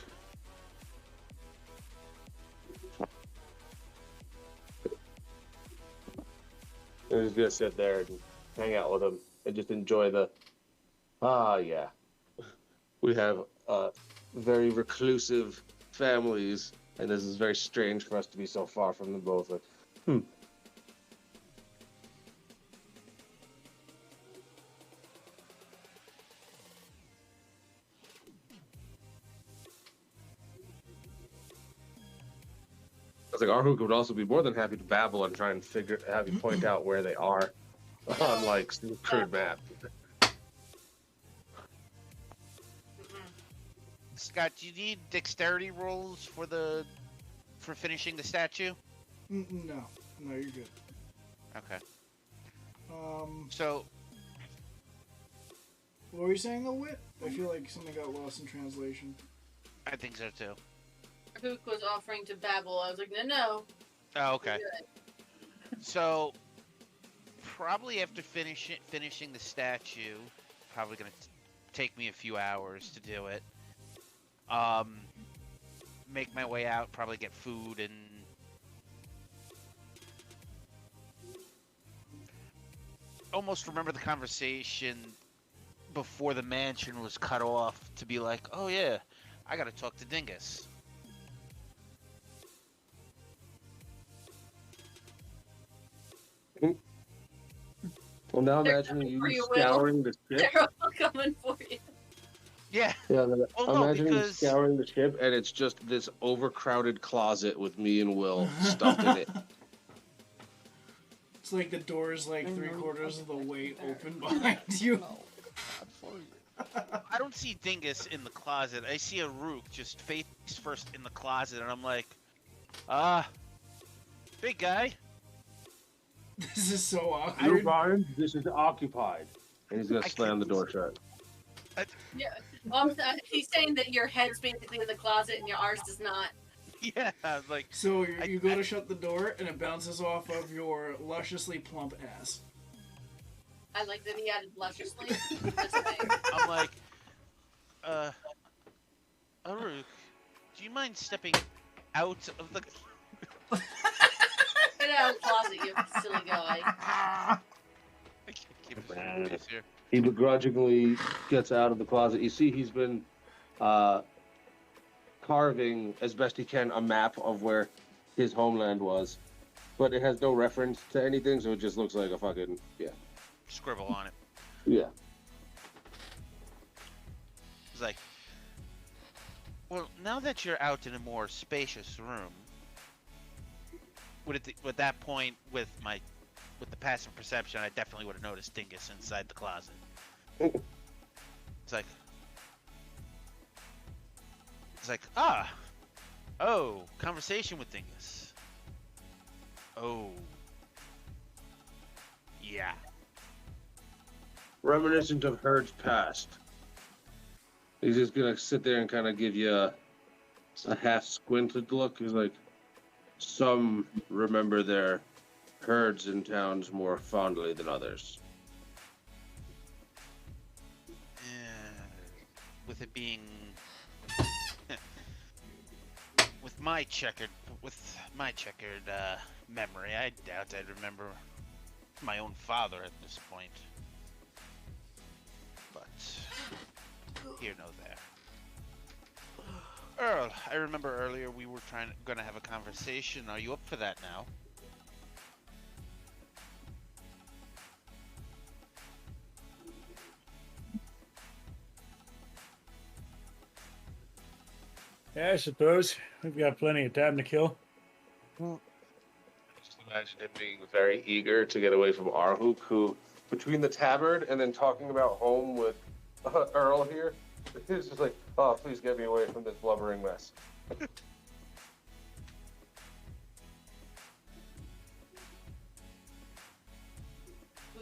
I'm just gonna sit there and hang out with him and just enjoy the. Yeah. We have very reclusive families, and this is very strange for us to be so far from them both. Like, I was like, Arhook would also be more than happy to babble and try and have you point out where they are on like some crude map. Scott, do you need dexterity rolls for finishing the statue? No, you're good. Okay. So, what were you saying, though, Wit? I feel like something got lost in translation. I think so too. Hook was offering to babble. I was like, no. Oh, okay. So, probably after finishing the statue, probably gonna take me a few hours to do it. Make my way out, probably get food and almost remember the conversation before the mansion was cut off to be like, oh yeah, I gotta talk to Dingus. Well, now imagine you scouring the ship. They're all coming for you. Yeah. Imagine you scouring the ship, and it's just this overcrowded closet with me and Will stuffed in it. It's like the door's like 3/4 of the way open behind you. I don't see Dingus in the closet. I see a Rook just face first in the closet, and I'm like, big guy. This is so awkward. You're fine. This is occupied. And he's gonna slam the door shut. Yeah. He's saying that your head's basically in the closet and your ours does not. Yeah, like So you go to shut the door, and it bounces off of your lusciously plump ass. I like that he added lusciously. I'm like, Uruk, do you mind stepping out of the? Get out of the closet, you silly guy. I can't keep a straight face here. He begrudgingly gets out of the closet. You see, he's been carving as best he can a map of where his homeland was, but it has no reference to anything, so it just looks like a fucking Scribble on it. Yeah. It's like, well, now that you're out in a more spacious room, at that point, with the passive perception, I definitely would have noticed Dingus inside the closet. It's like, oh, conversation with Dingus. Oh, yeah. Reminiscent of herds past. He's just gonna sit there and kind of give you a half squinted look. He's like, some remember their herds in towns more fondly than others. With it being with my checkered memory, I doubt I'd remember my own father at this point. But here, no there. Earl, I remember earlier we were gonna have a conversation. Are you up for that now? Yeah, I suppose. We've got plenty of time to kill. Just imagine him being very eager to get away from Arhuk, who, between the tabard and then talking about home with Earl here, is just like, oh, please get me away from this blubbering mess. Who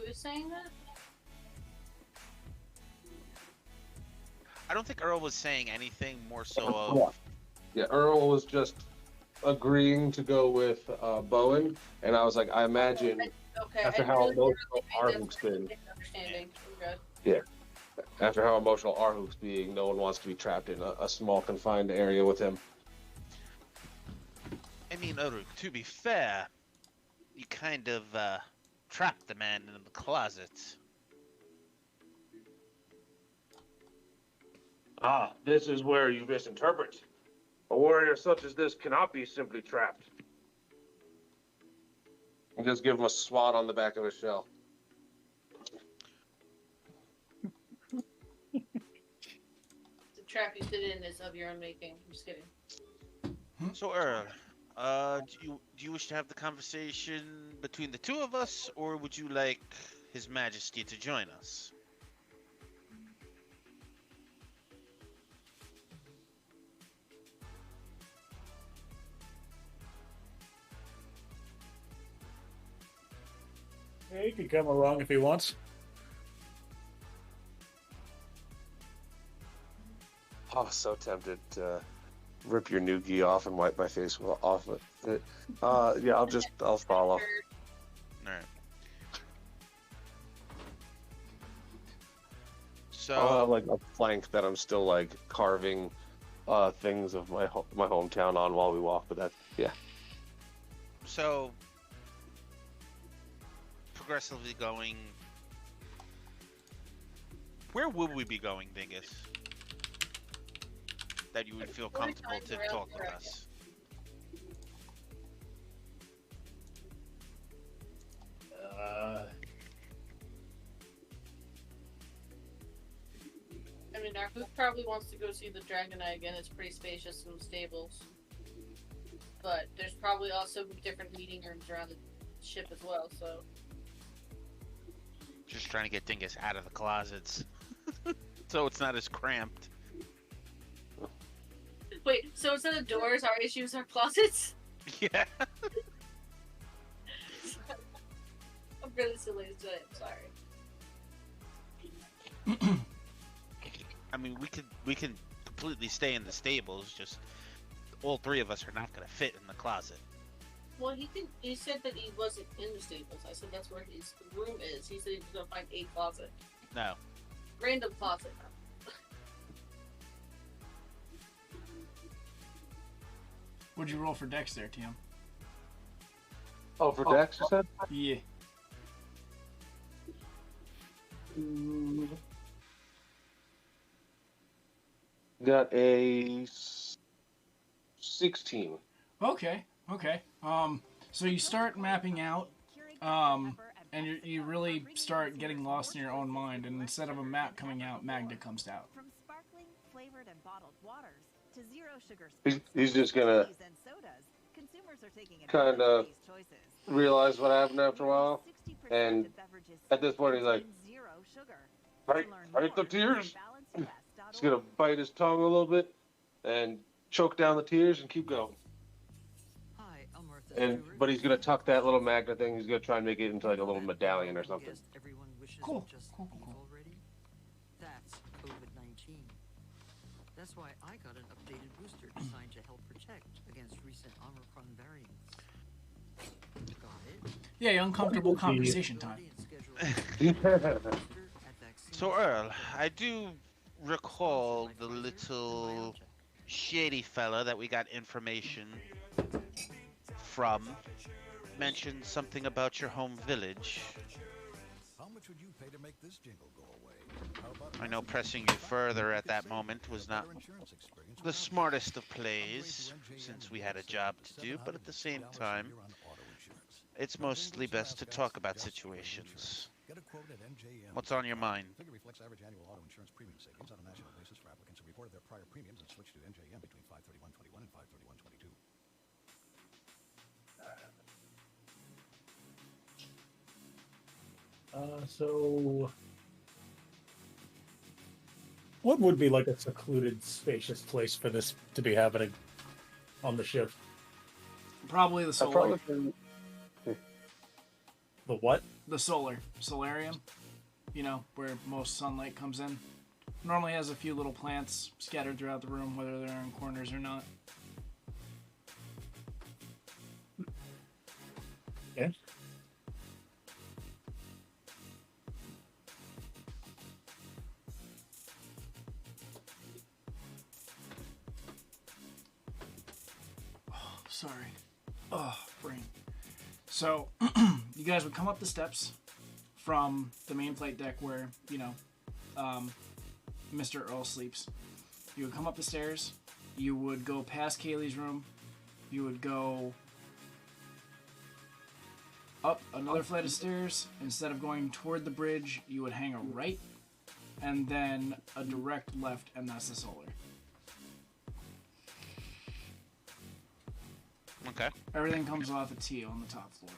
is saying that? I don't think Earl was saying anything, more so of... Yeah, Earl was just agreeing to go with Bowen, and I was like, I imagine after how emotional Arhuk's been. Yeah. After how emotional Arhuk's being, no one wants to be trapped in a small confined area with him. I mean, Uruk, to be fair, you kind of trapped the man in the closet. Ah, this is where you misinterpret. A warrior such as this cannot be simply trapped. And just give him a swat on the back of his shell. The trap you sit in is of your own making. I'm just kidding. So, Earl, do you wish to have the conversation between the two of us, or would you like His Majesty to join us? Yeah, he can come along if he wants. Oh, so tempted to rip your noogie off and wipe my face off it. Yeah, I'll follow. Alright. So I'll have like a plank that I'm still like carving things of my hometown on while we walk, but that's, yeah. So, progressively going... Where would we be going, Dingus? That you would feel comfortable to talk with us? I mean, Arhuk probably wants to go see the Dragon Eye again. It's pretty spacious in the stables. But there's probably also different meeting rooms around the ship as well, so... Just trying to get Dingus out of the closets. So it's not as cramped. Wait, so instead of doors, our issues are closets? Yeah. I'm really silly today, I'm sorry. I mean, we can completely stay in the stables. Just all three of us are not going to fit in the closet. Well, he said that he wasn't in the stables. I said that's where his room is. He said he was gonna find a closet. No. Random closet. What'd you roll for Dex there, TM? Oh, for Dex, you said? Yeah. Got a 16. Okay. So you start mapping out, and you really start getting lost in your own mind. And instead of a map coming out, Magda comes out. From sparkling, flavored, and bottled waters to zero sugar He's just gonna and sodas, consumers are taking kind of these choices. realize what happened after a while, and at this point he's like, Zero sugar. right the tears. He's gonna bite his tongue a little bit and choke down the tears and keep going. But he's gonna tuck that little magnet thing. He's gonna try and make it into like a little medallion or something. Cool. That's COVID-19. That's why I got an updated booster designed to help protect against recent Omicron variants. Got it? Yeah, uncomfortable conversation time. So Earl, I do recall the little shady fella that we got information from mentioned something about your home village. How much would you pay to make this jingle go away? How about I know pressing you further at that moment was not the smartest of plays, since we had a job to do, but at the same time, it's mostly best to talk about situations. What's on your mind? Figure reflects average annual auto insurance premium savings on a national basis for applicants who reported their prior premiums and switched to NJM between 5/31/21 and 5/31/22. So what would be like a secluded, spacious place for this to be happening on the ship? Probably the solar. The what? The solarium. You know, where most sunlight comes in. Normally has a few little plants scattered throughout the room, whether they're in corners or not. Yeah. Sorry. Oh, brain. So, you guys would come up the steps from the main flight deck where, you know, Mr. Earl sleeps. You would come up the stairs. You would go past Kaylee's room. You would go up another flight of stairs. Instead of going toward the bridge, you would hang a right, and then a direct left, and that's the solar. Okay. Everything comes off a T on the top floor.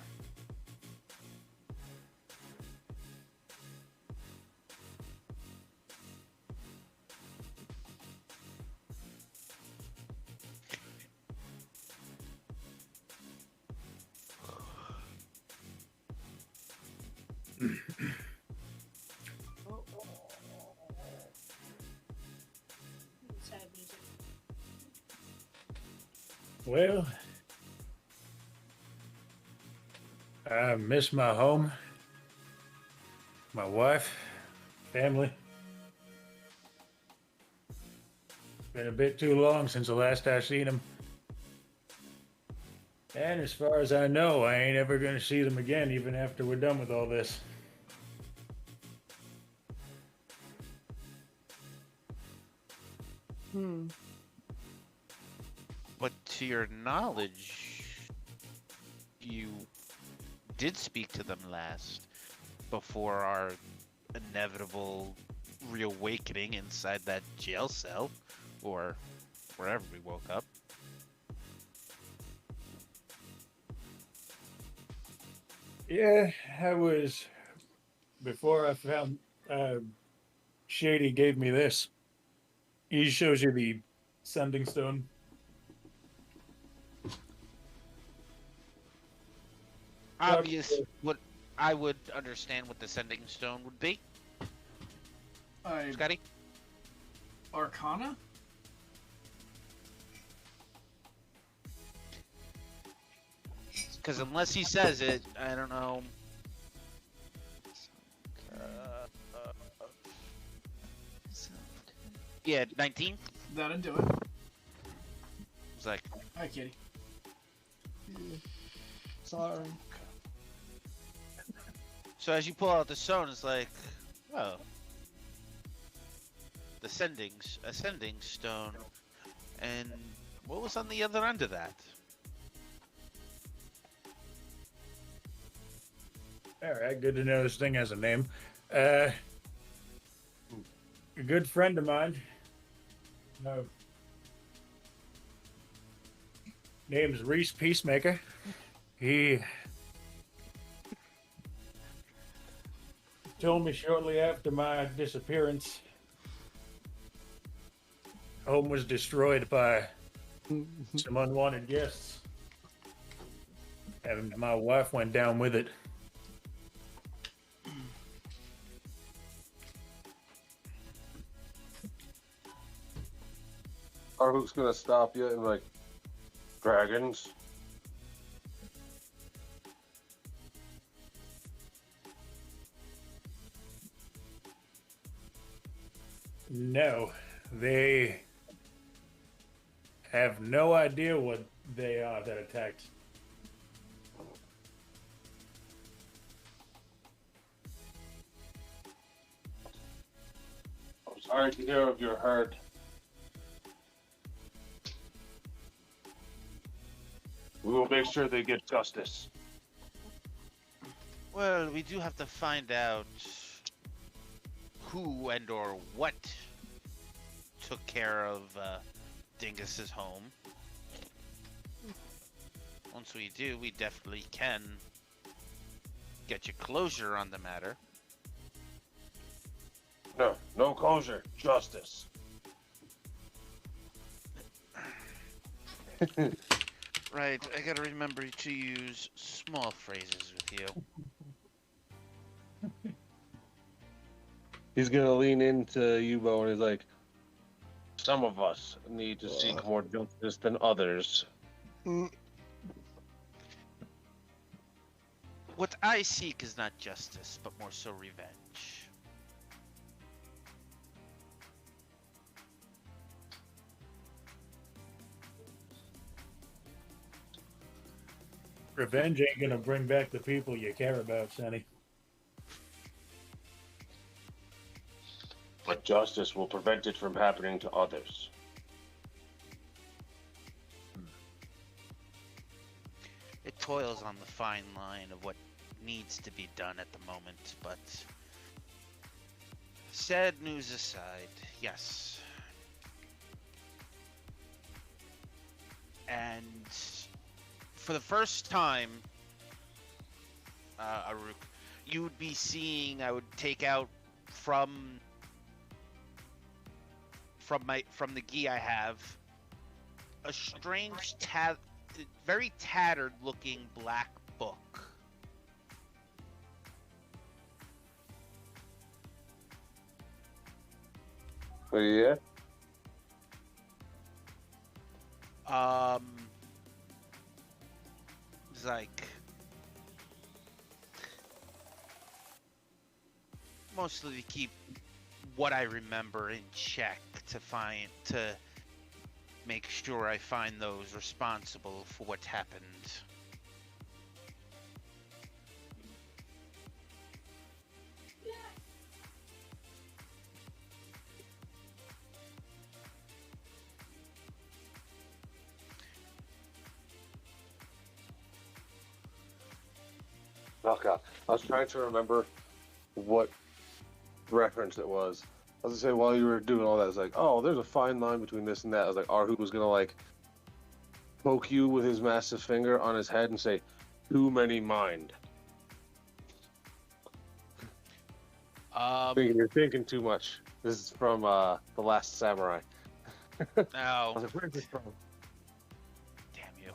Well, I miss my home, my wife, family. Been a bit too long since the last I seen them. And as far as I know, I ain't ever gonna see them again, even after we're done with all this. But to your knowledge, you did speak to them last before our inevitable reawakening inside that jail cell, or wherever we woke up. Yeah, I was, before I found, Shady gave me this. He shows you the sending stone. Obvious. What I would understand what the sending stone would be. Scotty? Arcana? Because unless he says it, I don't know. Yeah, 19. That'll do it. It's like, Hi, kitty. Sorry. so as you pull out the stone, it's like, oh, the ascending stone, and what was on the other end of that? All right, good to know this thing has a name. A good friend of mine. No. Name's Reese Peacemaker. He told me shortly after my disappearance, home was destroyed by some unwanted guests. And my wife went down with it. Arhook's gonna stop you and like, dragons. No, they have no idea what they are that attacked. I'm sorry to hear of your hurt. We will make sure they get justice. Well, we do have to find out who and or what took care of Dingus's home. Once we do, we definitely can get you closure on the matter. No, no closure, justice. Right, I gotta remember to use small phrases with you. He's gonna lean into Yubo and he's like, some of us need to seek more justice than others. What I seek is not justice, but more so revenge. Revenge ain't gonna bring back the people you care about, Sonny. But justice will prevent it from happening to others. It toils on the fine line of what needs to be done at the moment, but sad news aside, yes. And for the first time, Aruk, you would be seeing, I would take out from the gi I have, a strange very tattered looking black book. Oh, yeah? It's like mostly to keep what I remember in check, to make sure I find those responsible for what happened. Oh god, I was trying to remember what reference it was. I was gonna say, while you were doing all that, I was like, oh, there's a fine line between this and that. I was like, Arhu was gonna like poke you with his massive finger on his head and say, too many mind. You're thinking too much. This is from The Last Samurai. No. I was like, where's this from? Damn you.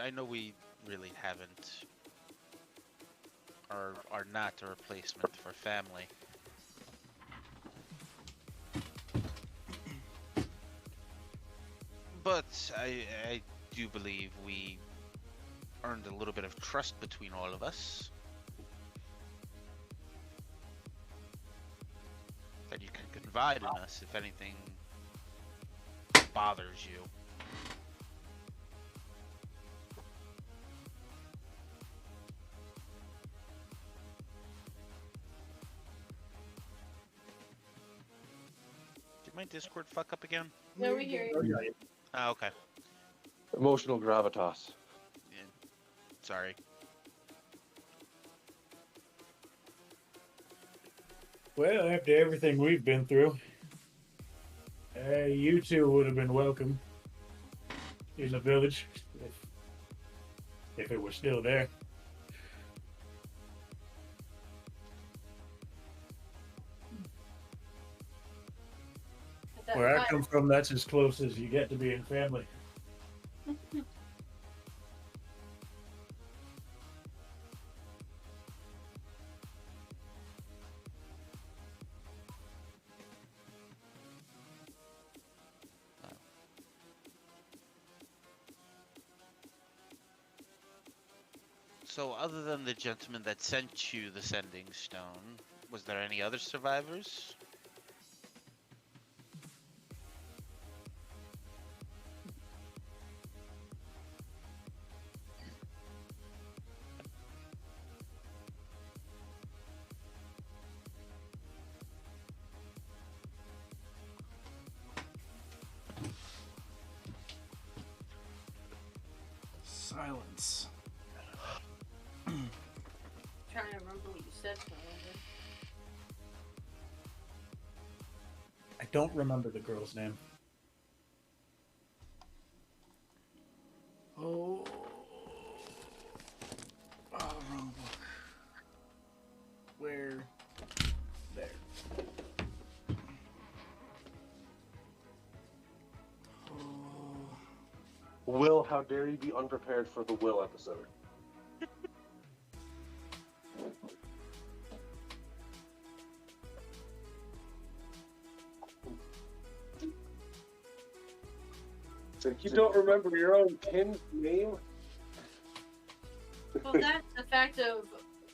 I know we really haven't, are not a replacement for family. But I do believe we earned a little bit of trust between all of us. That you can confide in us if anything bothers you. Did my Discord fuck up again? No, we hear you. Oh, okay. Emotional gravitas. Yeah. Sorry. Well, after everything we've been through, you two would have been welcome in the village if it were still there. Where I come from, that's as close as you get to being family. So, other than the gentleman that sent you the sending stone, was there any other survivors? Silence. Trying to remember what you said. I don't remember the girl's name. Oh. Oh, wrong book. Where? There. Will, how dare you be unprepared for the Will episode? So you don't remember your own kin's name? Well, that's the fact of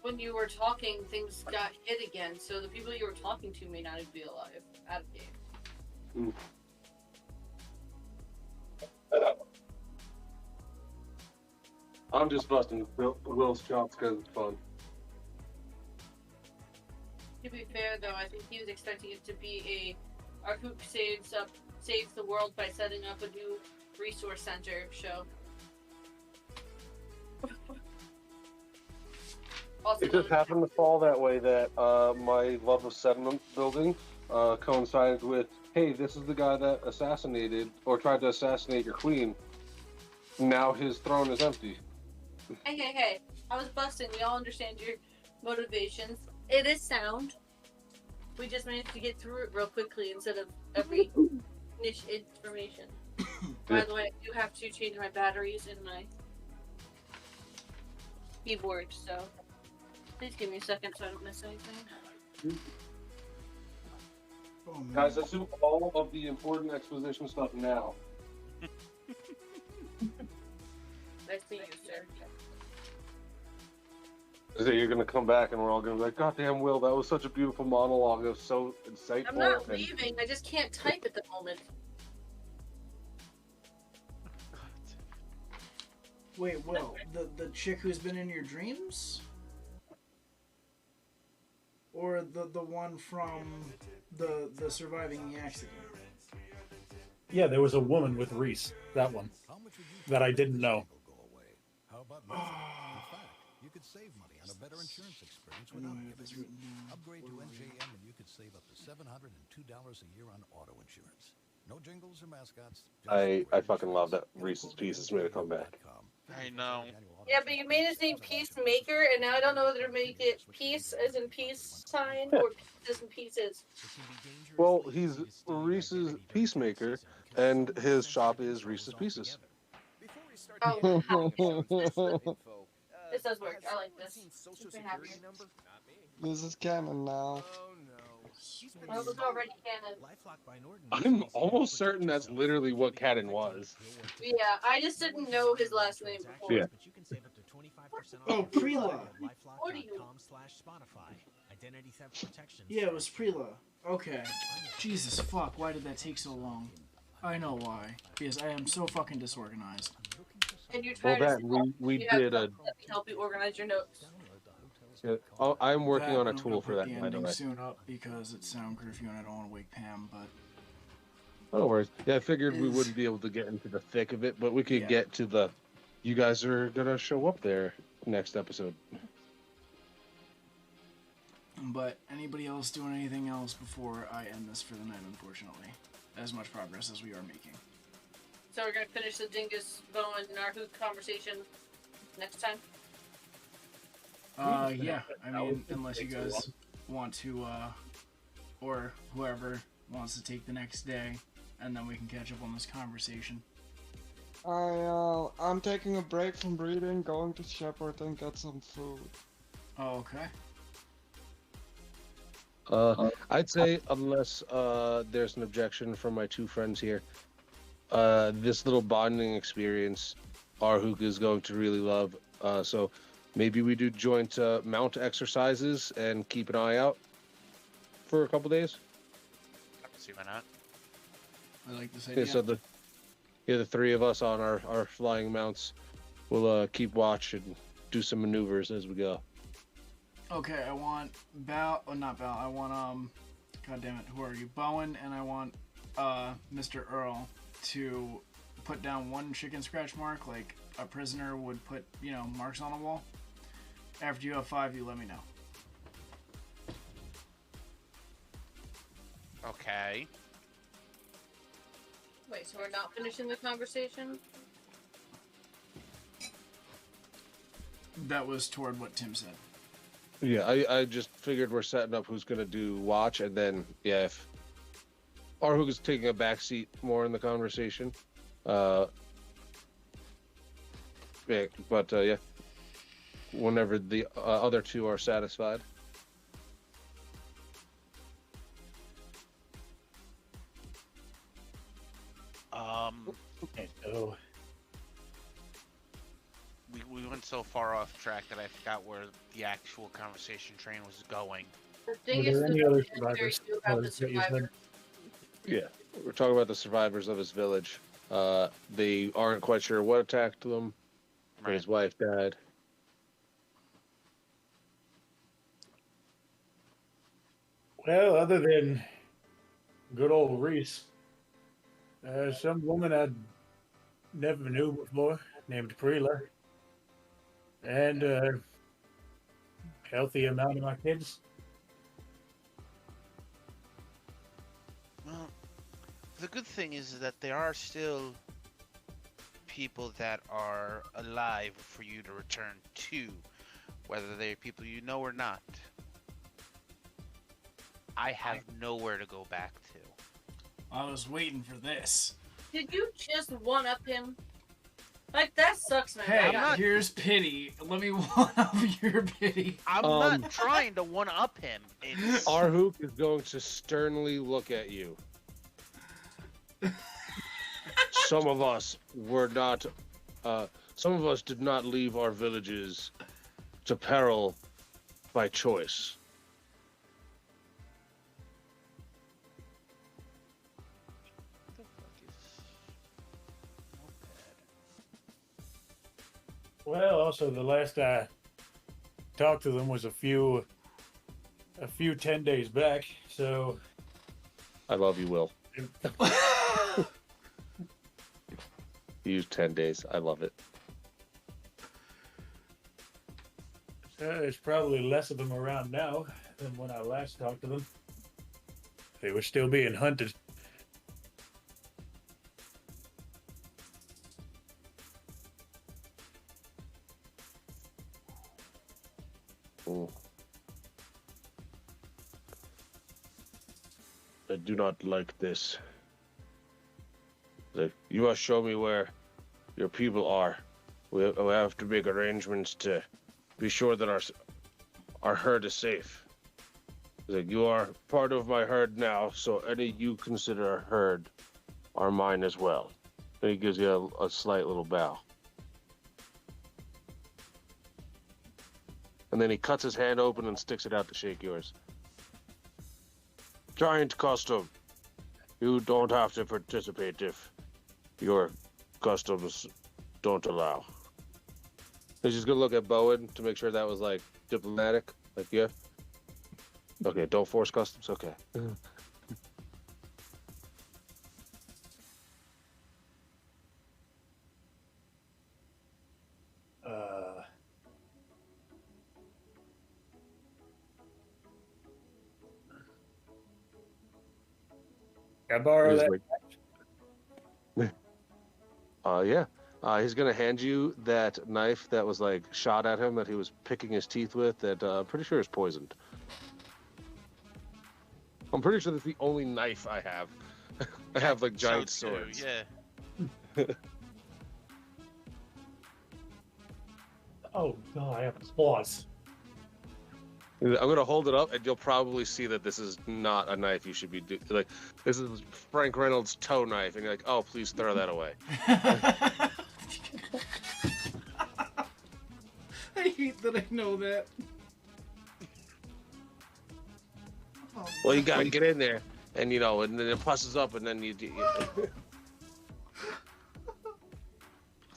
when you were talking, things got hit again, so the people you were talking to may not be alive out of game. I'm just busting Will's chops because it's fun. To be fair, though, I think he was expecting it to be a Arkuk saves the world by setting up a new resource center show. Also, It just happened to fall that way that my love of sediment building coincided with, hey, this is the guy that assassinated or tried to assassinate your queen. Now his throne is empty. Hey, I was busting. We all understand your motivations. It is sound. We just managed to get through it real quickly instead of every niche information. By the way, I do have to change my batteries in my keyboard, so please give me a second so I don't miss anything. Oh, man. Guys, let's do all of the important exposition stuff now. Nice to meet you, sir. So you're gonna come back and we're all gonna be like, God damn, Will, that was such a beautiful monologue. It was so insightful. I'm not leaving. I just can't type at the moment. Wait, Will, the chick who's been in your dreams? Or the one from the surviving the accident? Yeah, there was a woman with Reese. That one. That I didn't know. How about nothing? In fact, you could save money on a better insurance experience without giving. Upgrade to NJM and you could save up to $702 a year on auto insurance. No jingles or mascots. I fucking love that Reese's Pieces made a comeback. I know. Yeah, but you made his name Peacemaker, and now I don't know whether to make it peace as in peace sign or peace as in pieces. Well, he's Reese's Peacemaker, and his shop is Reese's Pieces. Oh, this does work. I like this. Makes me happier. This is canon now. Well, it was already canon. I'm almost certain that's literally what Cadden was. Yeah, I just didn't know his last name before. Yeah. Oh, Prela. What do you? Yeah, it was Prela. Okay. Jesus fuck, why did that take so long? I know why. Because I am so fucking disorganized. And you're Well, trying that we have did a. something that can help you organize your notes. Yeah, oh, I'm working on a I'm gonna tool for put that, the by the ending way. soon up because it's sound curfew and I don't want to wake Pam, but No worries. Yeah, I figured we wouldn't be able to get into the thick of it, but we could get to the. You guys are gonna show up there next episode. But anybody else doing anything else before I end this for the night, unfortunately? As much progress as we are making. So we're gonna finish the Dingus Bowen Narhoot conversation next time. Yeah. I mean, unless you guys want to, or whoever wants to take the next day, and then we can catch up on this conversation. I'm taking a break from reading, going to Shepherd and get some food. Oh, okay. I'd say unless there's an objection from my two friends here, this little bonding experience, Arhuk is going to really love. So maybe we do joint mount exercises and keep an eye out for a couple days. I can see why not. I like this idea. Okay, so the three of us on our flying mounts will keep watch and do some maneuvers as we go. Okay, I want not Bal, I want, god damn it, who are you? Bowen, and I want, Mr. Earl to put down one chicken scratch mark, like a prisoner would put, marks on a wall. After you have 5, you let me know. Okay. Wait, so we're not finishing the conversation? That was toward what Tim said. Yeah, I just figured we're setting up who's gonna do watch, and then if Arhuk is taking a back seat more in the conversation. Yeah, whenever the other two are satisfied. So We went so far off track that I forgot where the actual conversation train was going. The thing Were is, there any other survivors? about the survivor. Yeah, we're talking about the survivors of his village. They aren't quite sure what attacked them. Right. His wife died. well, other than good old Reese, some woman I never knew before named Prela, and healthy amount of my kids. Well, the good thing is that there are still people that are alive for you to return to, whether they're people you know or not. I have nowhere to go back to. I was waiting for this. Did you just one-up him? Like, that sucks, man. Hey, here's pity. Let me one-up your pity. I'm not trying to one-up him. Arhuk is going to sternly look at you. Some of us were not. Some of us did not leave our villages to peril by choice. Well, also the last I talked to them was a few 10 days back, so I love you, Will. You used 10 days. I love it. there's probably less of them around now than when I last talked to them. They were still being hunted. I do not like this. You must show me where your people are. We have to make arrangements to be sure that our herd is safe. He's like, you are part of my herd now, so any you consider a herd are mine as well. And he gives you a slight little bow. And then he cuts his hand open and sticks it out to shake yours. Giant custom. You don't have to participate if your customs don't allow. He's just gonna look at Bowen to make sure that was like diplomatic. Like, yeah. Okay, don't force customs. Okay. Can I borrow He's that? like, yeah. He's gonna hand you that knife that was like shot at him that he was picking his teeth with. That I'm pretty sure is poisoned. I'm pretty sure that's the only knife I have. I have like giant So too, swords. Yeah. Oh no, I have claws. I'm gonna hold it up, and you'll probably see that this is not a knife you should be like. This is Frank Reynolds' toe knife, and you're like, "Oh, please throw that away." I hate that I know that. Oh, Well, you gotta get in there, and and then it pusses up, and then you.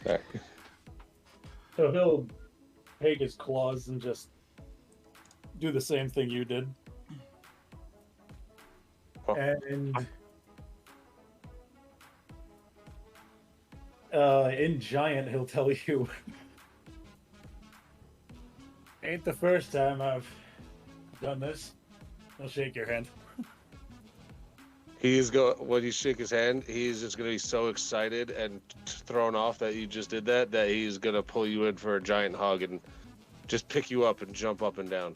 Right. So he'll take his claws and just do the same thing you did. Oh. And in Giant, he'll tell you, ain't the first time I've done this. I'll shake your hand. When you shake his hand, he's just gonna be so excited and thrown off that you just did that he's gonna pull you in for a giant hug and just pick you up and jump up and down.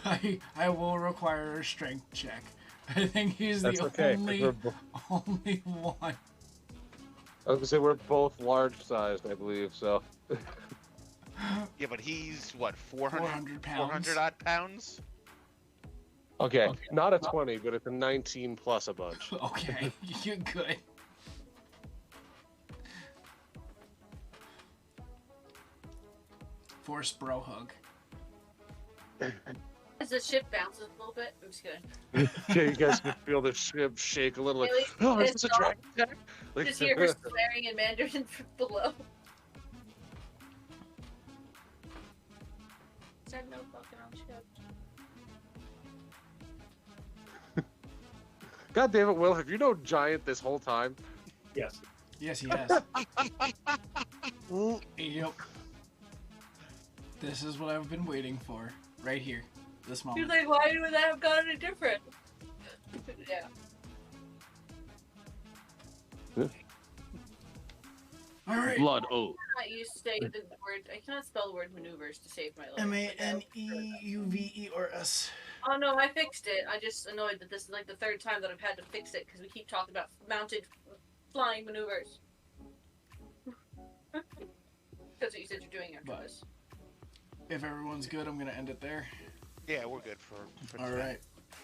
I will require a strength check. I think he's That's the okay, only one. I was gonna say we're both large sized, I believe. So. Yeah, but he's what, 400 pounds. 400 odd pounds? Okay, not a 20, but it's a 19 plus a bunch. Okay, you're good. Force bro hug. As the ship bounces a little bit, I'm just kidding. Yeah, you guys can feel the ship shake a little. Like, Really oh, is pissed this a off. dragon attack? Like, Just hear her swearing in Mandarin from below. Said no fucking on ship. God damn it, Will! Have you known Giant this whole time? Yes. Yes, he has. Yep. This is what I've been waiting for. Right here. This moment. She's like, why would that have gotten it different? Yeah. Alright. Blood oath. I cannot say the word. I cannot spell the word maneuvers to save my life. MANEUVERS. Oh no, I fixed it. I'm just annoyed that this is like the third time that I've had to fix it because we keep talking about mounted flying maneuvers. That's what you said you're doing after this. If everyone's good, I'm gonna end it there. Yeah, we're good for All right.